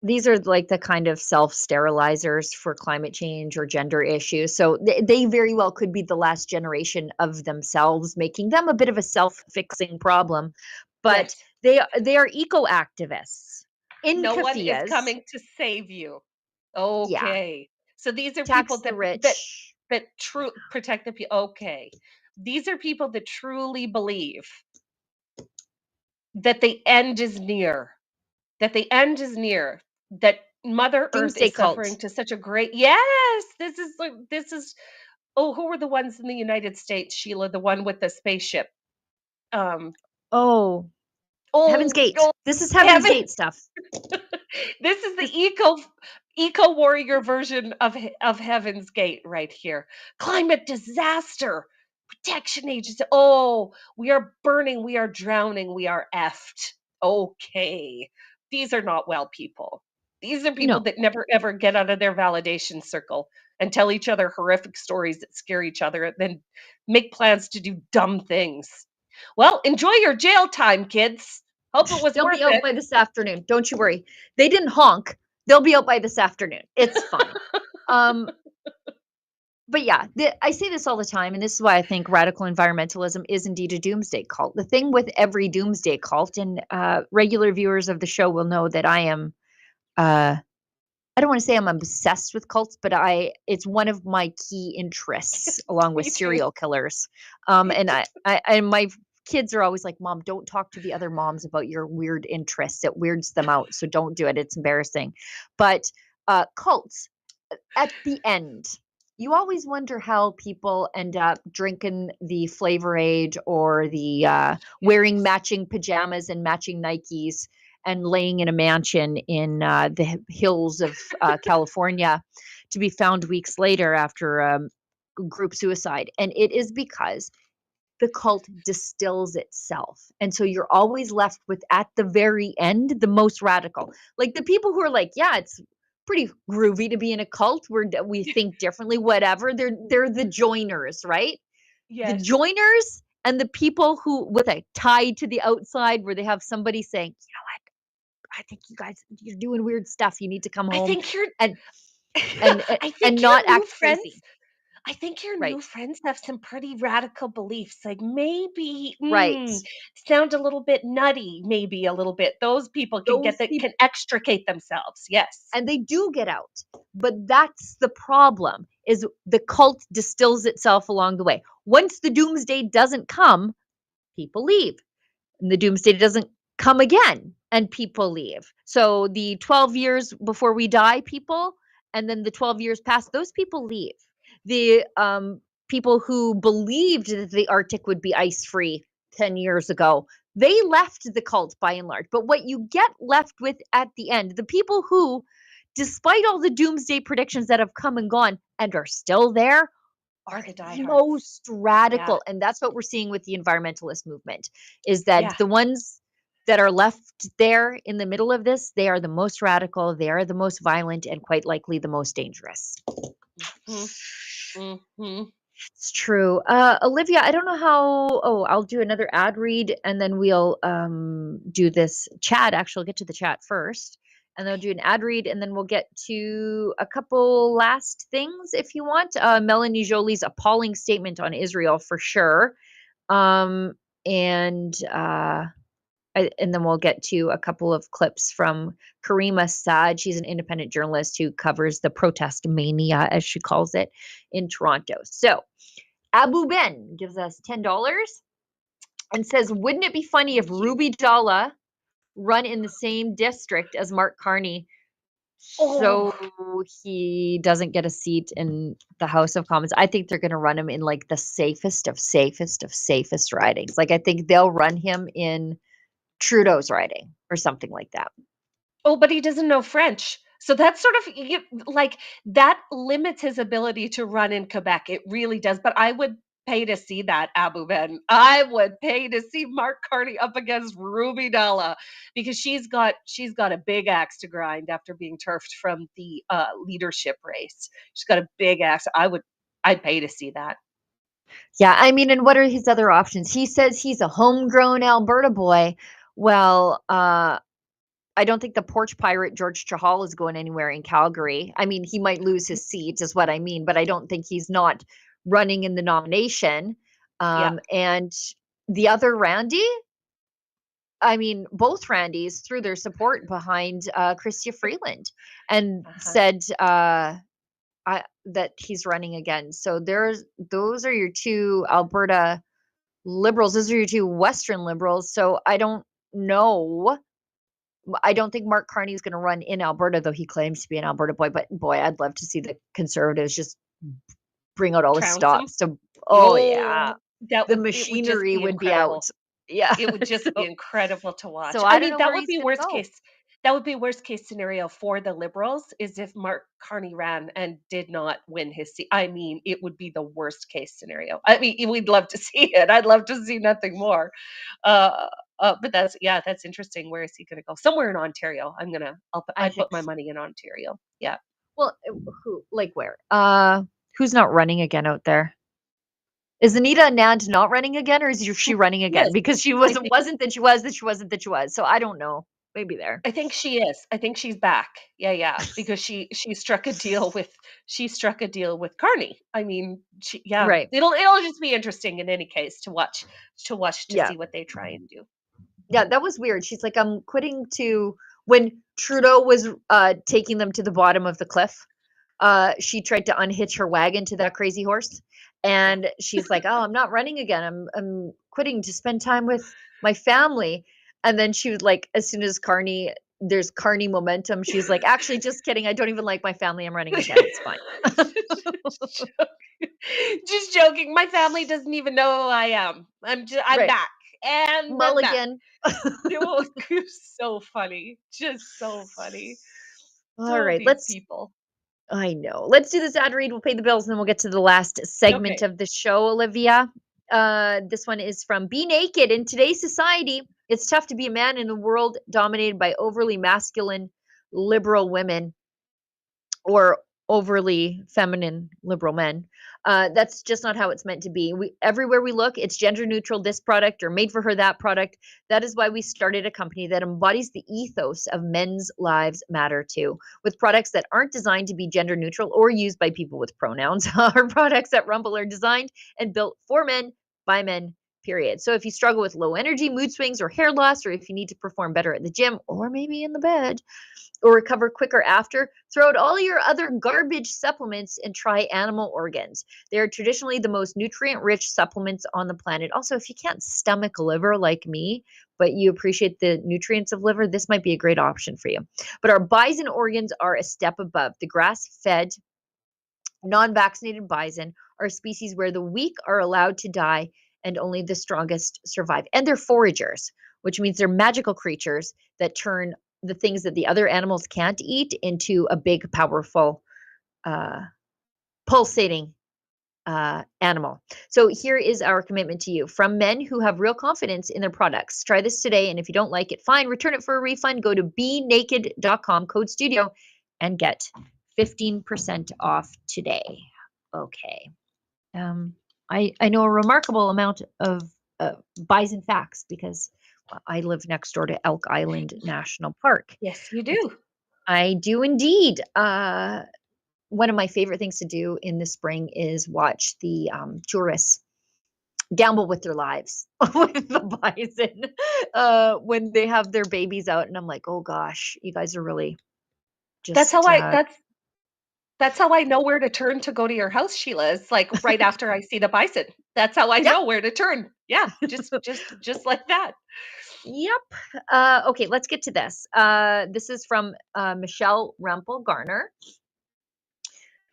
These are like the kind of self-sterilizers for climate change or gender issues. So they very well could be the last generation of themselves, making them a bit of a self-fixing problem. But Yes. they are eco-activists. in No one is keffiyehs. coming to save you. Yeah. Okay. So these are Tax people the that rich. protect the people. Okay. These are people that truly believe that the end is near. That the end is near. That Mother Earth Doomsday is suffering cult. to such a great. Yes, this is who were the ones in the United States, Sheila, the one with the spaceship? Um Oh, Heaven's oh, Gate. oh This is Heaven's heaven. Gate stuff. This is the This, eco warrior version of Heaven's Gate right here. Climate disaster, protection agency. Oh, we are burning, we are drowning, we are effed. Okay. These are not well people. These are people no. that never ever get out of their validation circle and tell each other horrific stories that scare each other and then make plans to do dumb things. Well, enjoy your jail time, kids. Hope it was They'll be worth out it. by this afternoon. Don't you worry. They didn't honk. They'll be out by this afternoon. It's fine. Um, but yeah, I say this all the time, and this is why I think radical environmentalism is indeed a doomsday cult. The thing with every doomsday cult, and regular viewers of the show will know that I am, I don't want to say I'm obsessed with cults, but it's one of my key interests, along with Me too. serial killers. Me And too. and my kids are always like, "Mom, don't talk to the other moms about your weird interests. It weirds them out. So don't do it. It's embarrassing." But cults, at the end, you always wonder how people end up drinking the Flavor Aid or the wearing matching pajamas and matching Nikes and laying in a mansion in the hills of California to be found weeks later after group suicide. And it is because the cult distills itself. And so you're always left with, at the very end, the most radical. Like the people who are like, yeah, it's pretty groovy to be in a cult where we think differently, whatever. They're the joiners, right? The Yes. joiners and the people who with a tie to the outside where they have somebody saying, you know what, I think you guys, you're doing weird stuff. You need to come I home think your and and I and think not your new act friends crazy. I think your new Right. friends have some pretty radical beliefs. Like maybe Right. sound a little bit nutty, maybe a little bit. Those people Those people, can extricate themselves. Yes. and they do get out. But that's the problem, is the cult distills itself along the way. Once the doomsday doesn't come, people leave. And the doomsday doesn't come again and people leave. So the 12 years before we die people, and then the 12 years past, those people leave. The people who believed that the Arctic would be ice free 10 years ago, they left the cult by and large. But what you get left with at the end, the people who, despite all the doomsday predictions that have come and gone and are still there, are the the diehards. most Yeah. radical. And that's what we're seeing with the environmentalist movement, is that Yeah. the ones that are left there in the middle of this, they are the most radical, they are the most violent, and quite likely the most dangerous. Mm-hmm. It's true. Olivia, I don't know how. Oh, I'll do another ad read and then we'll do this chat. Actually, I'll get to the chat first. And then I'll do an ad read and then we'll get to a couple last things if you want. Melanie Jolie's appalling statement on Israel for sure. And then we'll get to a couple of clips from Karima Saad. She's an independent journalist who covers the protest mania, as she calls it, in Toronto. So Abu Ben gives us $10 and says, wouldn't it be funny if Ruby Dalla run in the same district as Mark Carney so he doesn't get a seat in the House of Commons? I think they're going to run him in like the safest of safest ridings. Like I think they'll run him in Trudeau's riding or something like that. Oh, but he doesn't know French. So that's sort of like that limits his ability to run in Quebec. It really does. But I would pay to see that, Abu Ben. I would pay to see Mark Carney up against Ruby Dalla because she's got a big axe to grind after being turfed from the leadership race. She's got a big axe. I'd pay to see that. Yeah, I mean, and what are his other options? He says he's a homegrown Alberta boy. Well, I don't think the porch pirate George Chahal is going anywhere in Calgary. I mean, he might lose his seat, is what I mean, but I don't think he's not running in the nomination. And the other Randy, I mean, both Randys threw their support behind Chrystia Freeland and said that he's running again. So those are your two Alberta Liberals. Those are your two Western Liberals. So I don't know. I don't think Mark Carney is going to run in Alberta, though he claims to be an Alberta boy. But boy, I'd love to see the Conservatives just bring out all the stops. So, yeah, the machinery would be out. Yeah, it would just be incredible to watch. So I don't mean, know that where would he's be gonna worst go. case. That would be worst case scenario for the Liberals is if Mark Carney ran and did not win his seat. I mean, it would be the worst case scenario. I mean, we'd love to see it. I'd love to see nothing more. But that's interesting. Where is he going to go? Somewhere in Ontario. I put my money in Ontario. Yeah. Well, where? Who's not running again out there? Is Anita Anand not running again, or is she running again? Yes. Because she wasn't that she was, that she wasn't that she was. So I don't know. Maybe there. I think she is. I think she's back. Yeah, because she struck a deal with Carney. I mean, Right. It'll just be interesting in any case to watch see what they try and do. Yeah, that was weird. She's like, I'm quitting when Trudeau was taking them to the bottom of the cliff. She tried to unhitch her wagon to that crazy horse. And she's like, oh, I'm not running again. I'm quitting to spend time with my family. And then she was like, as soon as there's Carney momentum, she's like, actually, just kidding. I don't even like my family. I'm running again. It's fine. Just joking. My family doesn't even know who I am. I'm back. And Mulligan. It was so funny. Just so funny. All right. People. I know. Let's do this ad read. We'll pay the bills and then we'll get to the last segment of the show, Olivia. This one is from Be Naked. In today's society, it's tough to be a man in a world dominated by overly masculine liberal women or overly feminine liberal men. That's just not how it's meant to be. Everywhere we look, it's gender neutral, this product, or made for her, that product. That is why we started a company that embodies the ethos of men's lives matter too, with products that aren't designed to be gender neutral or used by people with pronouns. Our products at Rumble are designed and built for men by men, period. So if you struggle with low energy, mood swings, or hair loss, or if you need to perform better at the gym or maybe in the bed, or recover quicker after, throw out all your other garbage supplements and try animal organs. They are traditionally the most nutrient-rich supplements on the planet. Also, if you can't stomach liver like me, but you appreciate the nutrients of liver, this might be a great option for you. But our bison organs are a step above. The grass-fed, non-vaccinated bison are a species where the weak are allowed to die and only the strongest survive. And they're foragers, which means they're magical creatures that turn the things that the other animals can't eat into a big, powerful, pulsating animal. So here is our commitment to you. From men who have real confidence in their products. Try this today, and if you don't like it, fine, return it for a refund. Go to benaked.com, code studio, and get 15% off today. Okay. I know a remarkable amount of bison facts because I live next door to Elk Island National Park. Yes, you do. I do indeed. One of my favorite things to do in the spring is watch the tourists gamble with their lives with the bison when they have their babies out. And I'm like, oh gosh, you guys are really just... That's how I know where to turn to go to your house, Sheila. It's like right after I see the bison. That's how I know where to turn. Yeah, just like that. Yep. Okay, let's get to this. This is from Michelle Rempel Garner,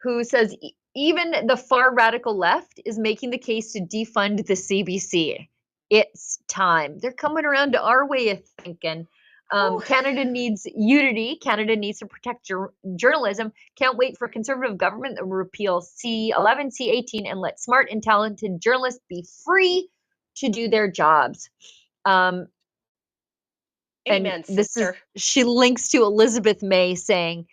who says, even the far radical left is making the case to defund the CBC. It's time. They're coming around to our way of thinking. Canada needs unity. Canada needs to protect journalism. Can't wait for a conservative government that will repeal C11, C18, and let smart and talented journalists be free to do their jobs. Amen, and sister. She links to Elizabeth May saying,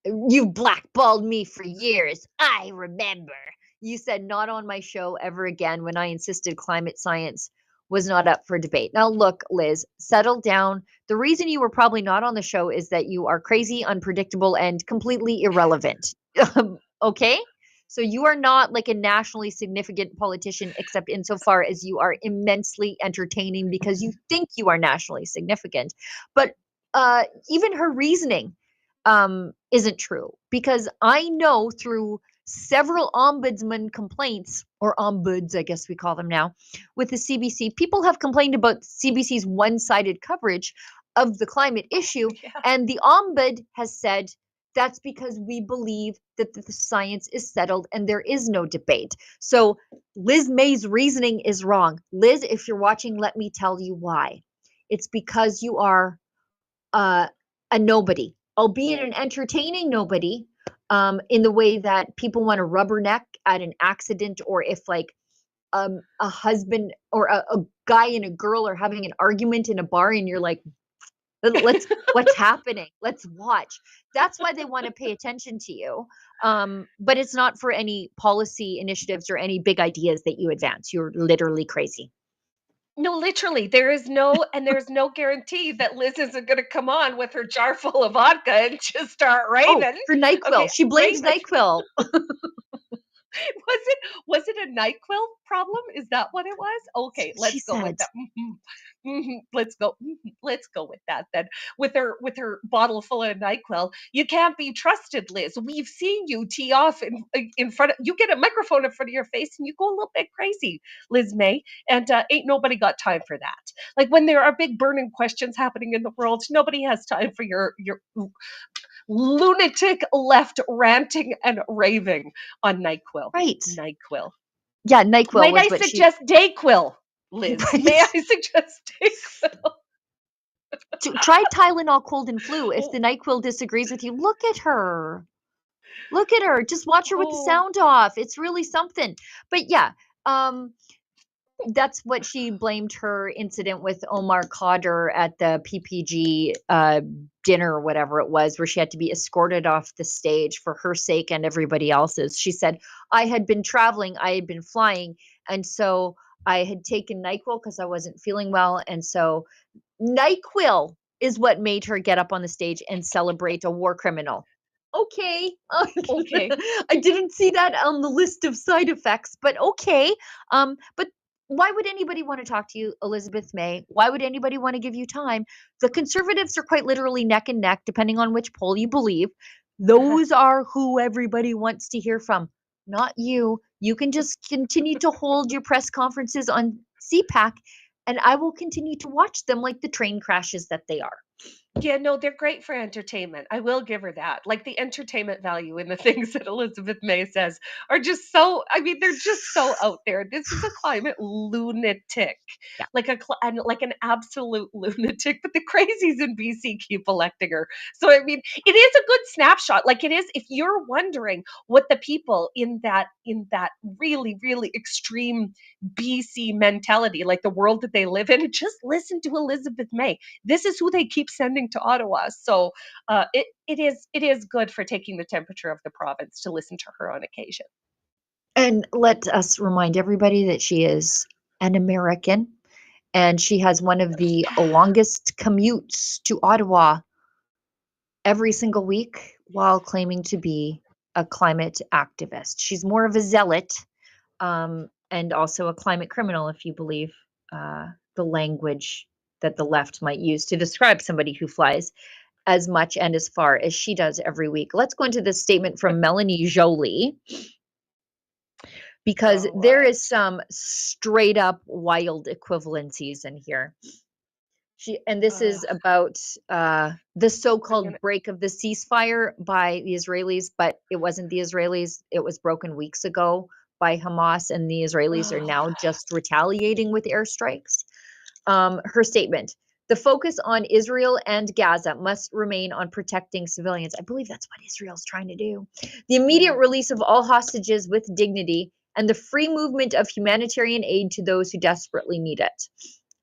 you've blackballed me for years. I remember. You said not on my show ever again when I insisted climate science was not up for debate. Now, look, Liz, settle down. The reason you were probably not on the show is that you are crazy, unpredictable, and completely irrelevant. Okay? So you are not like a nationally significant politician, except insofar as you are immensely entertaining because you think you are nationally significant. But even her reasoning isn't true, because I know through several ombudsman complaints, or ombuds, I guess we call them now, with the CBC, people have complained about CBC's one-sided coverage of the climate issue, and the ombud has said that's because we believe that the science is settled and there is no debate. So Liz May's reasoning is wrong. Liz, if you're watching, let me tell you why. It's because you are a nobody, albeit an entertaining nobody, in the way that people want to rubberneck at an accident, or if like a husband or a guy and a girl are having an argument in a bar and you're like, what's happening? Let's watch. That's why they want to pay attention to you. But it's not for any policy initiatives or any big ideas that you advance. You're literally crazy. No, literally, there's no guarantee that Liz isn't going to come on with her jar full of vodka and just start raving. For NyQuil. Okay, She blames raving. NyQuil. Was it a NyQuil problem? Is that what it was? Okay, let's go with that. Let's go with that then. With her bottle full of NyQuil, you can't be trusted, Liz. We've seen you tee off in front of. You get a microphone in front of your face and you go a little bit crazy, Liz May. And ain't nobody got time for that. Like when there are big burning questions happening in the world, nobody has time for your lunatic left ranting and raving on NyQuil. Right. NyQuil. Yeah, NyQuil. Might I suggest Dayquil, Liz? Right? May I suggest Dayquil? Try Tylenol cold and flu. If the NyQuil disagrees with you, look at her. Look at her. Just watch her with the sound off. It's really something. But yeah, that's what she blamed her incident with Omar Khadr at the PPG dinner or whatever it was, where she had to be escorted off the stage for her sake and everybody else's. She said, I had been traveling, I had been flying, and so I had taken NyQuil because I wasn't feeling well. And so NyQuil is what made her get up on the stage and celebrate a war criminal. Okay. Okay. I didn't see that on the list of side effects, but okay. But why would anybody want to talk to you, Elizabeth May? Why would anybody want to give you time? The Conservatives are quite literally neck and neck, depending on which poll you believe. Those are who everybody wants to hear from, not you. You can just continue to hold your press conferences on CPAC, and I will continue to watch them like the train crashes that they are. Yeah, no, they're great for entertainment. I will give her that. Like the entertainment value in the things that Elizabeth May says are just so, I mean, they're just so out there. This is a climate lunatic, like like an absolute lunatic, but the crazies in BC keep electing her. So, I mean, it is a good snapshot. Like it is, if you're wondering what the people in that really, really extreme BC mentality, like the world that they live in, just listen to Elizabeth May. This is who they keep sending to Ottawa. So it is good for taking the temperature of the province to listen to her on occasion. And let us remind everybody that she is an American, and she has one of the longest commutes to Ottawa every single week while claiming to be a climate activist. She's more of a zealot, and also a climate criminal, if you believe the language that the left might use to describe somebody who flies as much and as far as she does every week. Let's go into this statement from Melanie Joly, because there is some straight up wild equivalencies in here. This is about the so-called break of the ceasefire by the Israelis, but it wasn't the Israelis. It was broken weeks ago by Hamas, and the Israelis are now just retaliating with airstrikes. Her statement: the focus on Israel and Gaza must remain on protecting civilians. I believe that's what Israel's trying to do. The immediate release of all hostages with dignity and the free movement of humanitarian aid to those who desperately need it.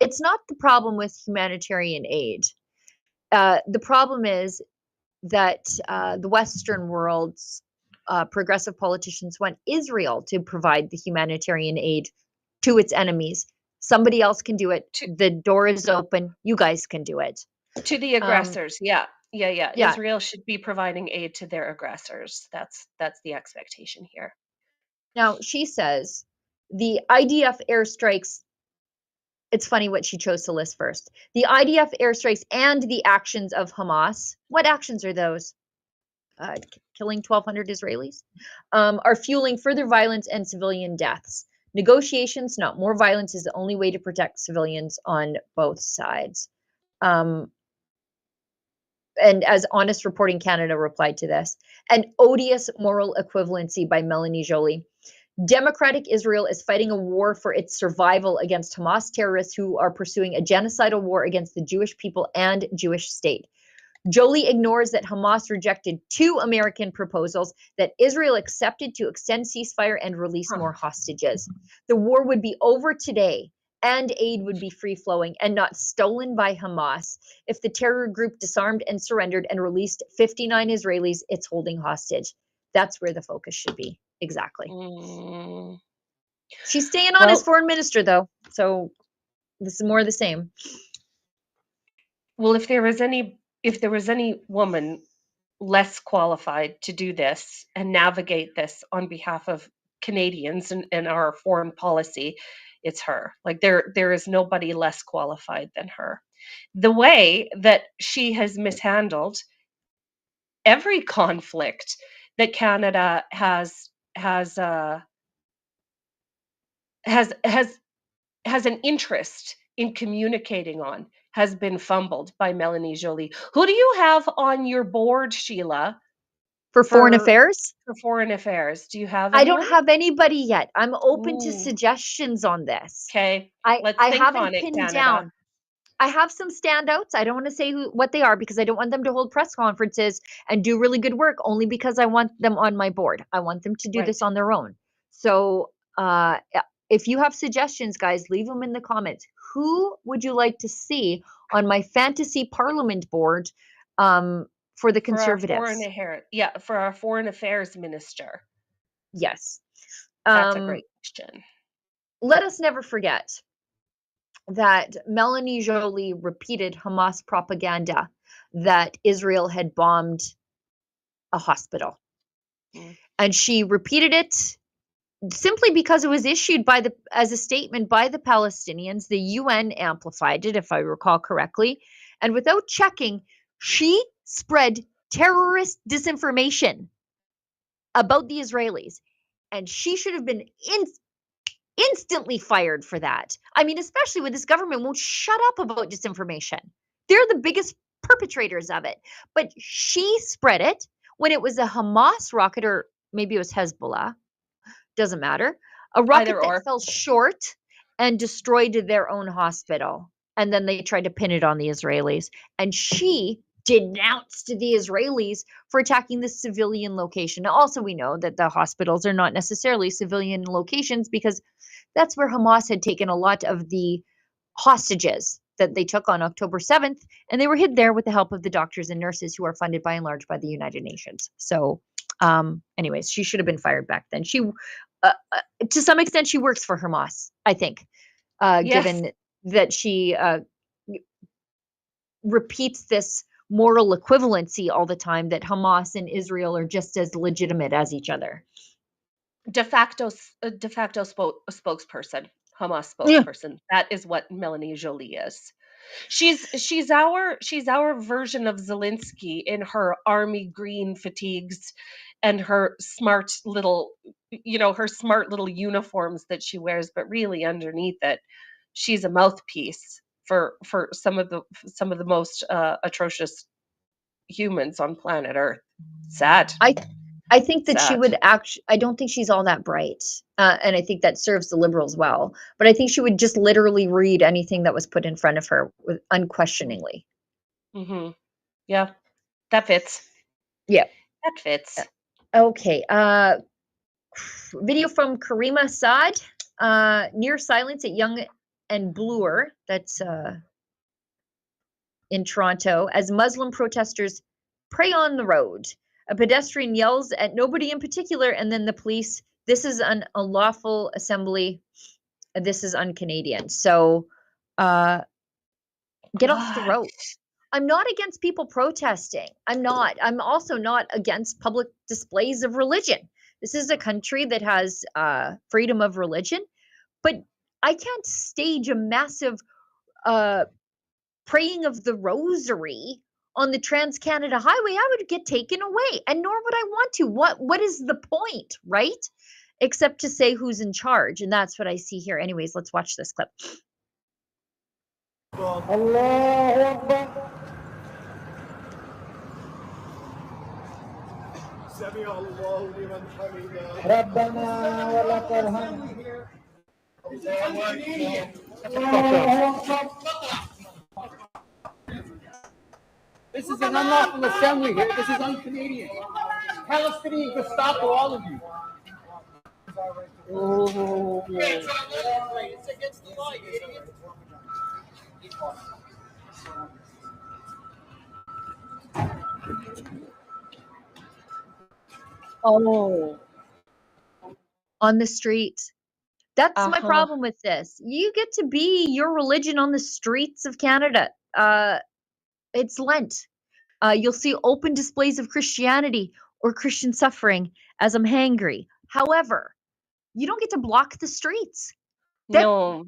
It's not the problem with humanitarian aid. The problem is that the Western world's progressive politicians want Israel to provide the humanitarian aid to its enemies. Somebody else can do it. The door is open. You guys can do it. To the aggressors, yeah. Israel should be providing aid to their aggressors. That's the expectation here. Now, she says the IDF airstrikes, it's funny what she chose to list first. The IDF airstrikes and the actions of Hamas, what actions are those? Killing 1,200 Israelis, are fueling further violence and civilian deaths. Negotiations, not more violence, is the only way to protect civilians on both sides. And as Honest Reporting Canada replied to this, an odious moral equivalency by Melanie Joly. Democratic Israel is fighting a war for its survival against Hamas terrorists who are pursuing a genocidal war against the Jewish people and Jewish state. Joly ignores that Hamas rejected 2 American proposals that Israel accepted to extend ceasefire and release more hostages. The war would be over today, and aid would be free-flowing and not stolen by Hamas if the terror group disarmed and surrendered and released 59 Israelis it's holding hostage. That's where the focus should be. Exactly. She's staying on as foreign minister, though, so this is more of the same. Well, if there was any woman less qualified to do this and navigate this on behalf of Canadians and our foreign policy, it's her. Like there is nobody less qualified than her. The way that she has mishandled every conflict that Canada has an interest in communicating on has been fumbled by Melanie Joly. Who do you have on your board, Sheila? For foreign affairs? For foreign affairs. Do you have I anyone? don't have anybody yet. I'm open to suggestions on this. Okay. I Think haven't on it, pinned Canada. down. I have some standouts. I don't want to say what they are because I don't want them to hold press conferences and do really good work only because I want them on my board. I want them to do this on their own. So if you have suggestions, guys, leave them in the comments. Who would you like to see on my fantasy parliament board for the Conservatives? For our foreign affairs minister. Yes. That's a great question. Let us never forget that Melanie Joly repeated Hamas propaganda that Israel had bombed a hospital. And she repeated it simply because it was issued as a statement by the Palestinians. The UN amplified it, if I recall correctly. And without checking, she spread terrorist disinformation about the Israelis. And she should have been instantly fired for that. I mean, especially when this government won't shut up about disinformation. They're the biggest perpetrators of it. But she spread it when it was a Hamas rocket, or maybe it was Hezbollah. Doesn't matter. A rocket that fell short and destroyed their own hospital. And then they tried to pin it on the Israelis. And she denounced the Israelis for attacking the civilian location. Now, also, we know that the hospitals are not necessarily civilian locations because that's where Hamas had taken a lot of the hostages that they took on October 7th, and they were hid there with the help of the doctors and nurses who are funded by and large by the United Nations. So anyways, she should have been fired back then. She, to some extent, she works for Hamas, I think, given that she repeats this moral equivalency all the time that Hamas and Israel are just as legitimate as each other. De facto spokesperson, Hamas spokesperson. That is what Melanie Joly is. She's our version of Zelensky in her army green fatigues and her smart little uniforms that she wears, but really underneath it, she's a mouthpiece for some of the most atrocious humans on planet Earth. Sad. I think that she would I don't think she's all that bright. And I think that serves the Liberals well. But I think she would just literally read anything that was put in front of her unquestioningly. Mm-hmm. Yeah, that fits. Yeah. That fits. Okay. Video from Karima Saad. Near silence at Yonge and Bloor. That's in Toronto. As Muslim protesters pray on the road. A pedestrian yells at nobody in particular, and then the police, this is an unlawful assembly. This is un-Canadian. So get off the road. I'm not against people protesting. I'm not. I'm also not against public displays of religion. This is a country that has freedom of religion, but I can't stage a massive praying of the rosary on the Trans-Canada Highway. I would get taken away, and nor would I want to. What is the point, right? Except to say who's in charge, and that's what I see here. Anyways, let's watch this clip. This is an unlawful assembly here. This is un-Canadian. Palestinian Gestapo, all of you. Oh. It's against the law, you idiot. Oh. On the street. That's my problem with this. You get to be your religion on the streets of Canada. It's Lent. You'll see open displays of Christianity or Christian suffering as I'm hangry. However, you don't get to block the streets. No.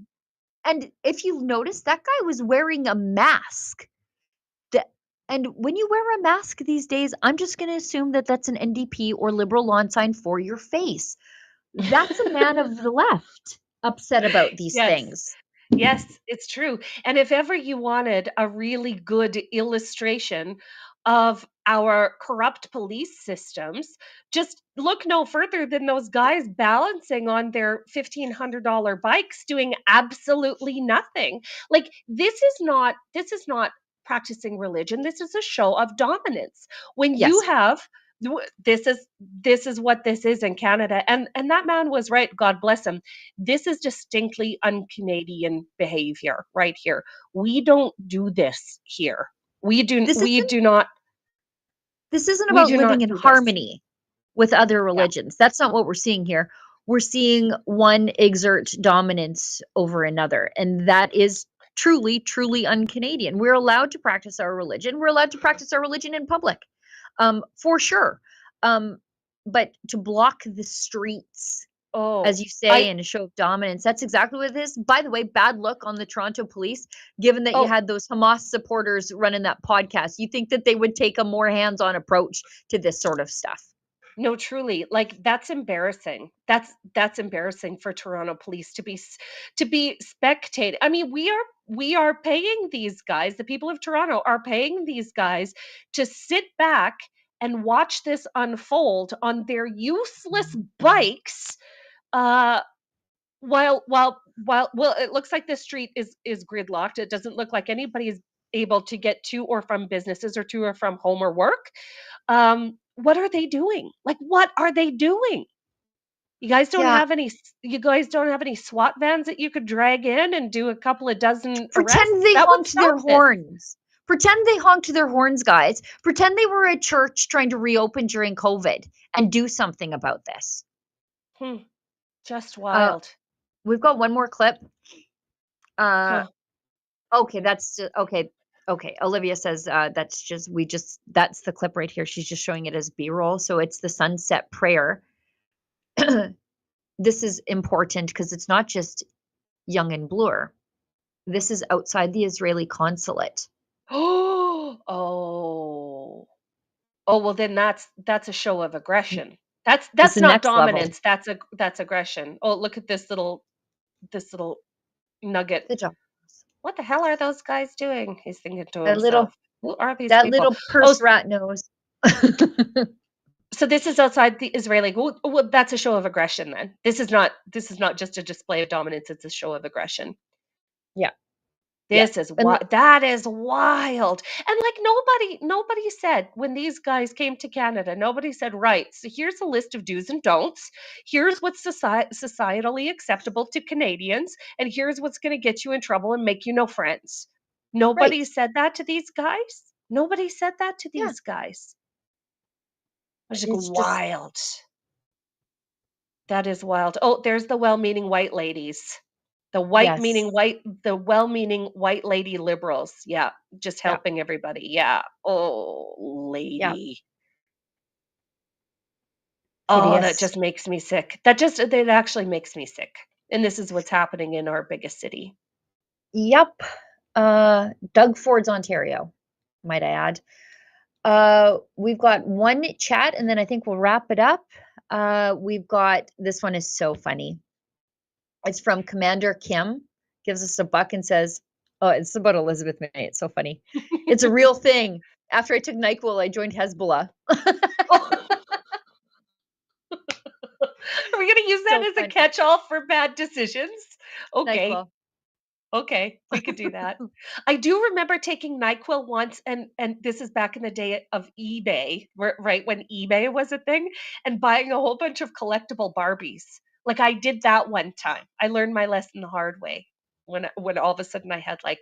And if you've noticed, that guy was wearing a mask. And when you wear a mask these days, I'm just going to assume that that's an NDP or Liberal lawn sign for your face. That's a man of the left upset about these things. Yes, it's true. And if ever you wanted a really good illustration of our corrupt police systems, just look no further than those guys balancing on their $1,500 bikes doing absolutely nothing. Like this is not practicing religion. This is a show of dominance. When you have this is what this is in Canada, and that man was right, God bless him. This is distinctly un-Canadian behavior right here. We don't do this here. We do not. This isn't about living in harmony with other religions. That's not what we're seeing here. We're seeing one exert dominance over another, and that is truly, truly un-Canadian. We're allowed to practice our religion. We're allowed to practice our religion in public, for sure. But to block the streets, as you say, in a show of dominance, that's exactly what it is. By the way, bad luck on the Toronto police, given that you had those Hamas supporters running that podcast. You think that they would take a more hands-on approach to this sort of stuff? No, truly, like that's embarrassing. That's embarrassing for Toronto police to be spectating. I mean, we are paying these guys. The people of Toronto are paying these guys to sit back and watch this unfold on their useless bikes. While it looks like the street is gridlocked. It doesn't look like anybody is able to get to or from businesses or to or from home or work. What are they doing? Like, what are they doing? You guys don't have any. You guys don't have any SWAT vans that you could drag in and do a couple of dozen. Pretend they honked their horns. Pretend they honked their horns, guys. Pretend they were at church trying to reopen during COVID and do something about this. Just wild. We've got one more clip. Okay, that's okay. Okay, Olivia says that's the clip right here. She's just showing it as B-roll. So it's the sunset prayer. This is important because it's not just Young and Bloor. This is outside the Israeli consulate. Oh, well then that's a show of aggression. That's not dominance. Level. That's aggression. Oh, look at this little nugget. Good job. What the hell are those guys doing? He's thinking to himself. Who are these that people? Little purse rat nose. So this is outside the Israeli. Well, that's a show of aggression. Then this is not just a display of dominance. It's a show of aggression. Yeah. That is wild. And like nobody said when these guys came to Canada, nobody said, right, so here's a list of do's and don'ts. Here's what's societally acceptable to Canadians. And here's what's going to get you in trouble and make you no friends. Nobody said that to these guys. Nobody said that to these guys. It's wild. That is wild. Oh, there's the well-meaning white ladies. The well-meaning white lady liberals. Yeah, just helping everybody. Yeah. Oh, lady. Oh, that Hideous. just makes me sick. That actually makes me sick. And this is what's happening in our biggest city. Yep. Doug Ford's Ontario, might I add. We've got one chat, and then I think we'll wrap it up. We've got this one is so funny. It's from Commander Kim. Gives us $1 and says, "Oh, it's about Elizabeth May. It's so funny. It's a real thing. After I took NyQuil, I joined Hezbollah." Are we going to use that So as a funny. catch-all for bad decisions? Okay. NyQuil. Okay, we could do that. I do remember taking NyQuil once, and this is back in the day of eBay, right when eBay was a thing, and buying a whole bunch of collectible Barbies. Like I did that one time. I learned my lesson the hard way when all of a sudden I had like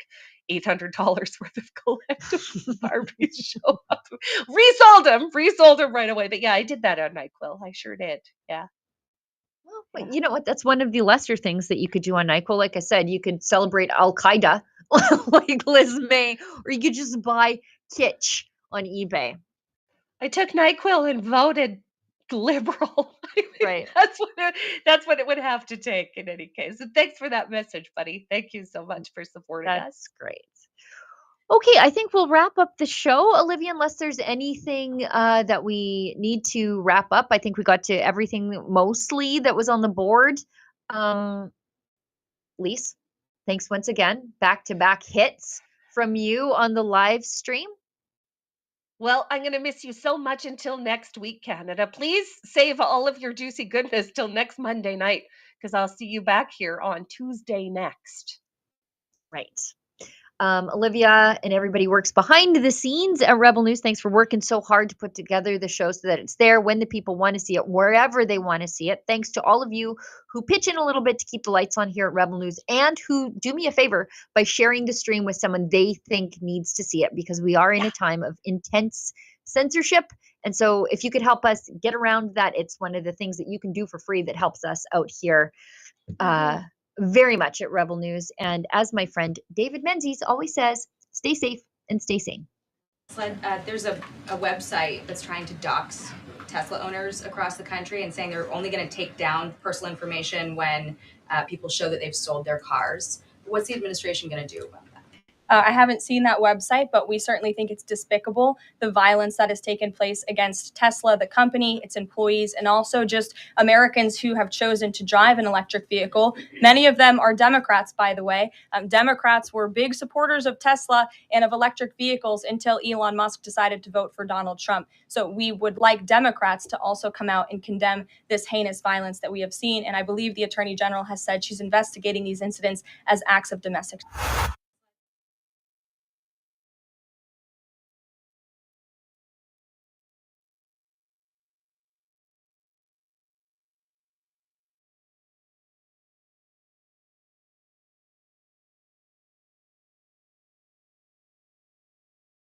$800 worth of collectible Barbies show up. Resold them right away. But yeah, I did that on NyQuil. I sure did. Yeah. Well, but you know what? That's one of the lesser things that you could do on NyQuil. Like I said, you could celebrate Al Qaeda like Liz May, or you could just buy kitsch on eBay. I took NyQuil and voted liberal. Right. That's what it would have to take in any case. And thanks for that message, buddy. Thank you so much for supporting us. That's great. Okay, I think we'll wrap up the show, Olivia, unless there's anything that we need to wrap up. I think we got to everything mostly that was on the board. Lise, thanks once again. Back-to-back hits from you on the live stream. Well, I'm going to miss you so much until next week, Canada. Please save all of your juicy goodness till next Monday night, because I'll see you back here on Tuesday next. Right. Olivia and everybody works behind the scenes at Rebel News. Thanks for working so hard to put together the show so that it's there when the people want to see it, wherever they want to see it. Thanks to all of you who pitch in a little bit to keep the lights on here at Rebel News, and who do me a favor by sharing the stream with someone they think needs to see it, because we are in a time of intense censorship. And so if you could help us get around that, it's one of the things that you can do for free that helps us out here very much at Rebel News. And as my friend David Menzies always says, stay safe and stay sane. There's a website that's trying to dox Tesla owners across the country and saying they're only going to take down personal information when people show that they've sold their cars. What's the administration going to do about that? I haven't seen that website, but we certainly think it's despicable, the violence that has taken place against Tesla, the company, its employees, and also just Americans who have chosen to drive an electric vehicle. Many of them are Democrats, by the way. Democrats were big supporters of Tesla and of electric vehicles until Elon Musk decided to vote for Donald Trump. So we would like Democrats to also come out and condemn this heinous violence that we have seen. And I believe the Attorney General has said she's investigating these incidents as acts of domestic.